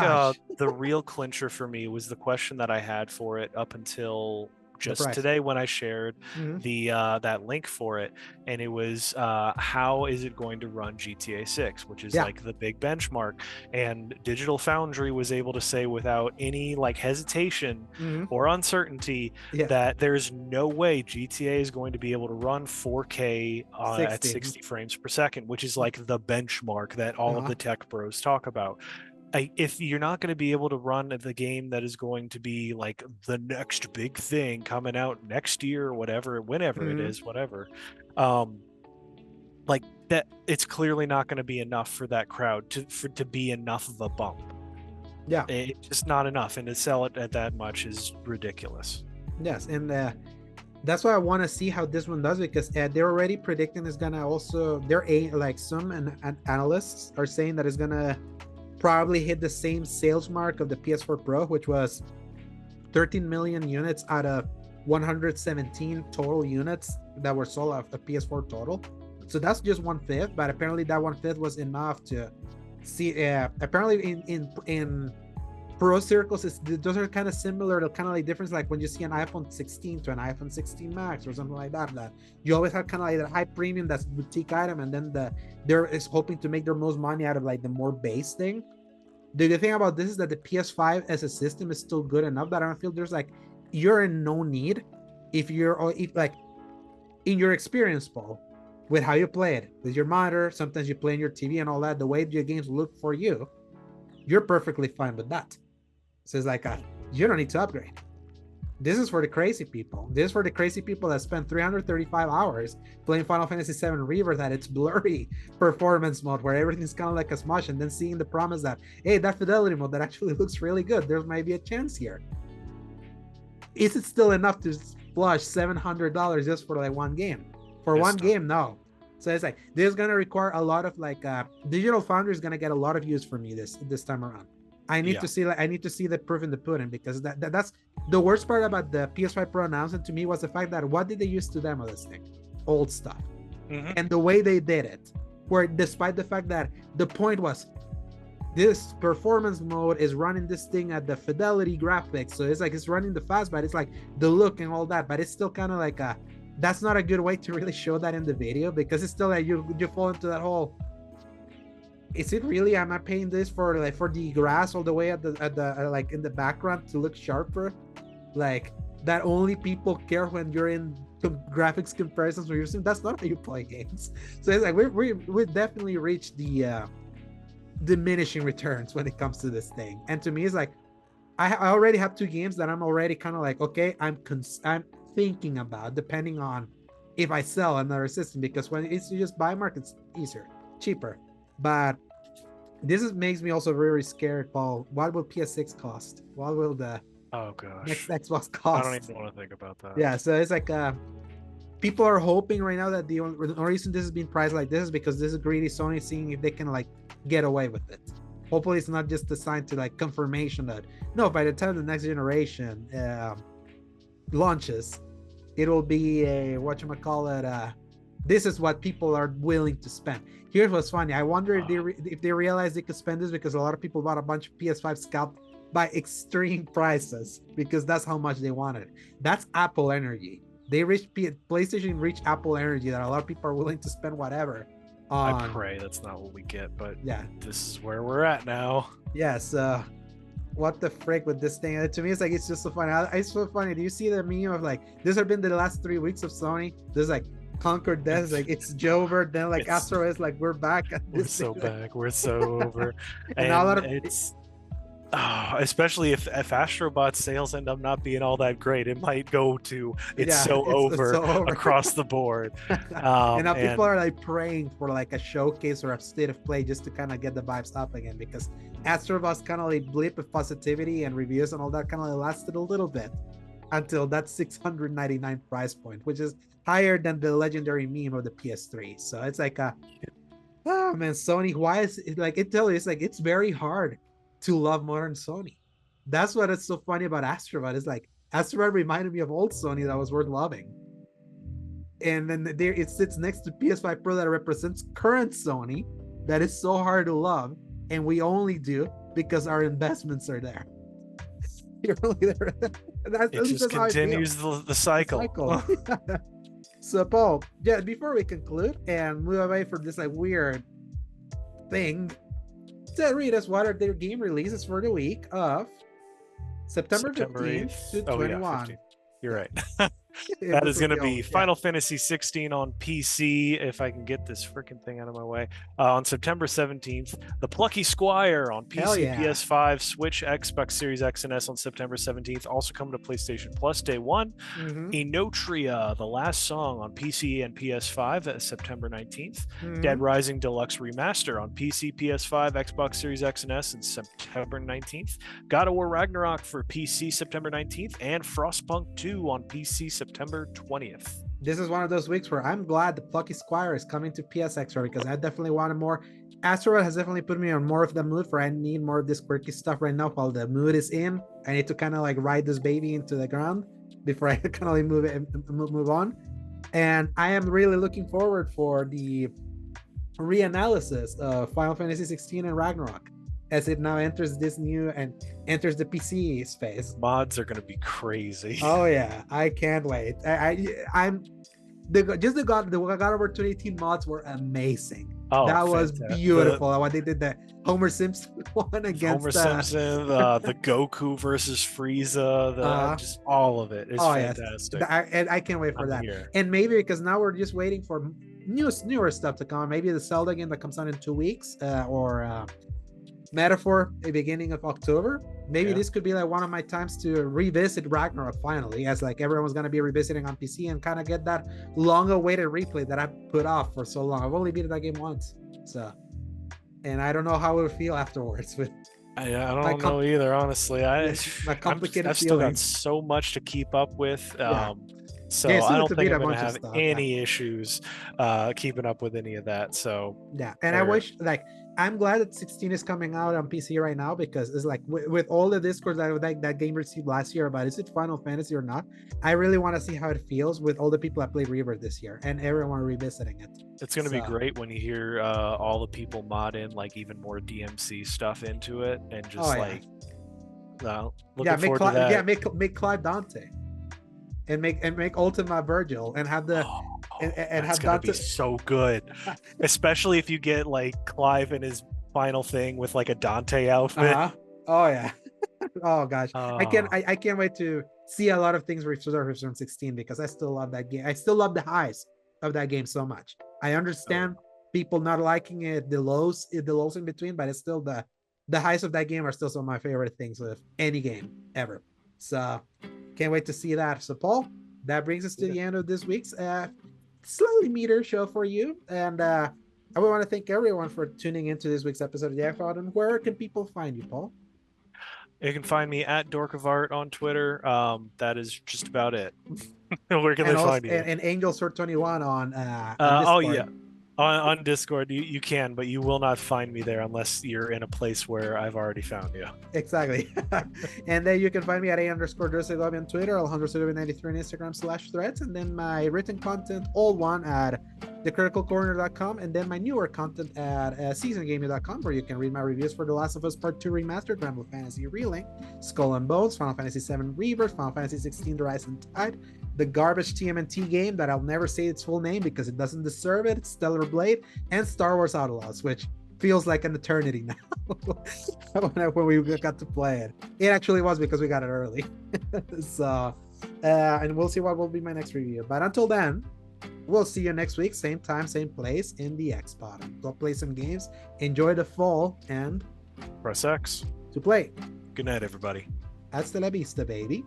the real clincher for me was the question that I had for it up until just today when I shared the that link for it, and it was how is it going to run GTA 6, which is like the big benchmark. And Digital Foundry was able to say without any like hesitation or uncertainty that there's no way GTA is going to be able to run 4K at 60 frames per second, which is like the benchmark that all of the tech bros talk about. If you're not going to be able to run the game that is going to be like the next big thing coming out next year or whatever, whenever it is, whatever, like that, it's clearly not going to be enough for that crowd to be enough of a bump. Yeah, it's just not enough, and to sell it at that much is ridiculous. Yes, and that's why I want to see how this one does, because they're already predicting it's gonna also. Like some analysts are saying that it's gonna probably hit the same sales mark of the PS4 Pro, which was 13 million units out of 117 total units that were sold of a PS4 total. So that's just 1/5, but apparently that 1/5 was enough to see. Apparently in Pro circles, those are kind of similar. The kind of like difference, like when you see an iPhone 16 to an iPhone 16 Max or something like that. That you always have kind of like that high premium that's boutique item, and then they're hoping to make their most money out of like the more base thing. The good thing about this is that the PS5 as a system is still good enough that I don't feel there's like you're in no need if like in your experience, Paul, with how you play it with your monitor. Sometimes you play on your TV and all that. The way your games look for you, you're perfectly fine with that. So it's like you don't need to upgrade. This is for the crazy people. This is for the crazy people that spent 335 hours playing Final Fantasy VII Rebirth at its blurry performance mode, where everything's kind of like a smush, and then seeing the promise that, hey, that fidelity mode that actually looks really good, there might be a chance here. Is it still enough to flush $700 just for like one game? For one game, no. So it's like, this is gonna require a lot of like Digital Foundry is gonna get a lot of use from me this time around. I need to see, like, I need to see the proof in the pudding, because that's the worst part about the PS5 Pro announcement to me, was the fact that what did they use to demo this thing? Old stuff. And the way they did it, where despite the fact that the point was, this performance mode is running this thing at the fidelity graphics, so it's like it's running the fast, but it's like the look and all that, but it's still kind of like that's not a good way to really show that in the video, because it's still like you fall into that whole, is it really, am I paying this for like for the grass all the way at the like in the background to look sharper? Like that only people care when you're in graphics comparisons where you're saying that's not how you play games. So it's like we definitely reached the diminishing returns when it comes to this thing. And to me, it's like I already have two games that I'm already kind of like, okay, I'm thinking about, depending on if I sell another system, because when it's just buy market's easier, cheaper. But this makes me also very scared, Paul. What will PS6 cost? What will the next Xbox cost? I don't even want to think about that. Yeah, so it's like people are hoping right now that the only reason this has been priced like this is because this is greedy Sony seeing if they can like get away with it. Hopefully it's not just a sign to like confirmation that no, by the time the next generation launches, it'll be a this is what people are willing to spend. Here's what's funny. I wonder if they realize they could spend this, because a lot of people bought a bunch of PS5 scalped by extreme prices, because that's how much they wanted. That's Apple energy. PlayStation reached Apple energy, that a lot of people are willing to spend whatever on. I pray that's not what we get, but yeah, this is where we're at now. Yes. What the frick with this thing? To me, it's like, it's just so funny. It's so funny. Do you see the meme of like, this have been the last 3 weeks of Sony? There's like Conquer Death, like it's Jover, then like Astro is like, we're back. We're so back. We're so over. And a lot of it's especially if Astro Bot's sales end up not being all that great, it might go to it's so over across the board. And now people are like praying for like a showcase or a state of play just to kind of get the vibes up again, because Astro Bot's kind of like blip of positivity and reviews and all that kind of like lasted a little bit until that $699 price point, which is higher than the legendary meme of the PS3. So it's like oh man, Sony, why is it like, it tells you, it's like, it's very hard to love modern Sony. That's what is so funny about Astro Bot. It's like Astro Bot reminded me of old Sony that was worth loving, and then there it sits next to PS5 Pro that represents current Sony that is so hard to love, and we only do because our investments are there. You're really there. It just continues the cycle. So Paul, yeah, before we conclude and move away from this like weird thing, read us what are their game releases for the week of September 15th to 21. Yeah, you're right. That is going to be Final Fantasy 16 on PC, if I can get this freaking thing out of my way. On September 17th, The Plucky Squire on PC, PS5, Switch, Xbox Series X and S on September 17th. Also coming to PlayStation Plus Day 1. Enotria, The Last Song on PC and PS5 September 19th. Dead Rising Deluxe Remaster on PC, PS5, Xbox Series X and S on September 19th. God of War Ragnarok for PC September 19th. And Frostpunk 2 on PC September 20th. This is one of those weeks where I'm glad the Plucky Squire is coming to PSX, because I definitely wanted more. Astro has definitely put me on more of the mood for I need more of this quirky stuff right now while the mood is in. I need to kind of like ride this baby into the ground before I kind of like move on. And I am really looking forward for the reanalysis of Final Fantasy 16 and Ragnarok, as it now enters this new and enters the PC space. Mods are going to be crazy. Oh yeah, I can't wait. I'm the God of War 2018 mods were amazing. Oh, that was beautiful. When they did the Homer Simpson one against Homer Simpson, the Goku versus Frieza, just all of it is fantastic. Yes. I can't wait for that. Here. And maybe because now we're just waiting for newer stuff to come. Maybe the Zelda game that comes out in 2 weeks, or metaphor, the beginning of October. Maybe Yeah. this could be like one of my times to revisit Ragnarok finally, as like everyone's gonna be revisiting on PC and kind of get that long-awaited replay that I put off for so long. I've only beaten that game once, so, and I don't know how it would feel afterwards with I don't know either, honestly. my complicated I've still got feelings. so much to keep up with. Yeah. So Yeah, still I need don't to think beat a I'm gonna bunch of have stuff. any issues keeping up with any of that. So Yeah, and I or- wish, like, I'm glad that 16 is coming out on PC right now, because it's like with all the discourse that game received last year about is it Final Fantasy or not, I really want to see how it feels with all the people that played Rebirth this year and everyone revisiting it. it's gonna be great when you hear all the people mod in like even more DMC stuff into it and just looking forward to that. Yeah, make Clive Dante and make Ultima Virgil and have the and that's have gonna Dante be so good, especially if you get like Clive in his final thing with like a Dante outfit. Oh yeah. Oh gosh, I Oh. can't wait to see a lot of things resurface from 16, because I still love that game. I still love the highs of that game so much. I understand people not liking it, the lows in between, but it's still the highs of that game are still some of my favorite things with any game ever. So can't wait to see that. So Paul, that brings us to the end of this week's slightly meter show for you, and I would want to thank everyone for tuning into this week's episode of the X-Pod. And where can people find you, Paul? You can find me at Dork of Art on Twitter. That is just about it. Where can they find you? And Angel Sword 21 on Oh Discord. yeah, on Discord you can, but you will not find me there unless you're in a place where I've already found you. Exactly. And then you can find me at _Dursegobi on Twitter, Alejandro93 on Instagram /threads, and then my written content, all one at thecriticalcorner.com, and then my newer content at seasongaming.com, where you can read my reviews for The Last of Us Part 2 Remastered, Granblue Fantasy Relink, Skull and Bones, Final Fantasy 7 Rebirth, Final Fantasy 16 The Rise and Tide, the garbage TMNT game that I'll never say its full name because it doesn't deserve it, Stellar Blade, and Star Wars Outlaws, which feels like an eternity now when we got to play it. It actually was because we got it early. So, and we'll see what will be my next review. But until then, we'll see you next week, same time, same place in the X-Pod. Go play some games, enjoy the fall, and Press X to play. Good night, everybody. Hasta la vista, baby.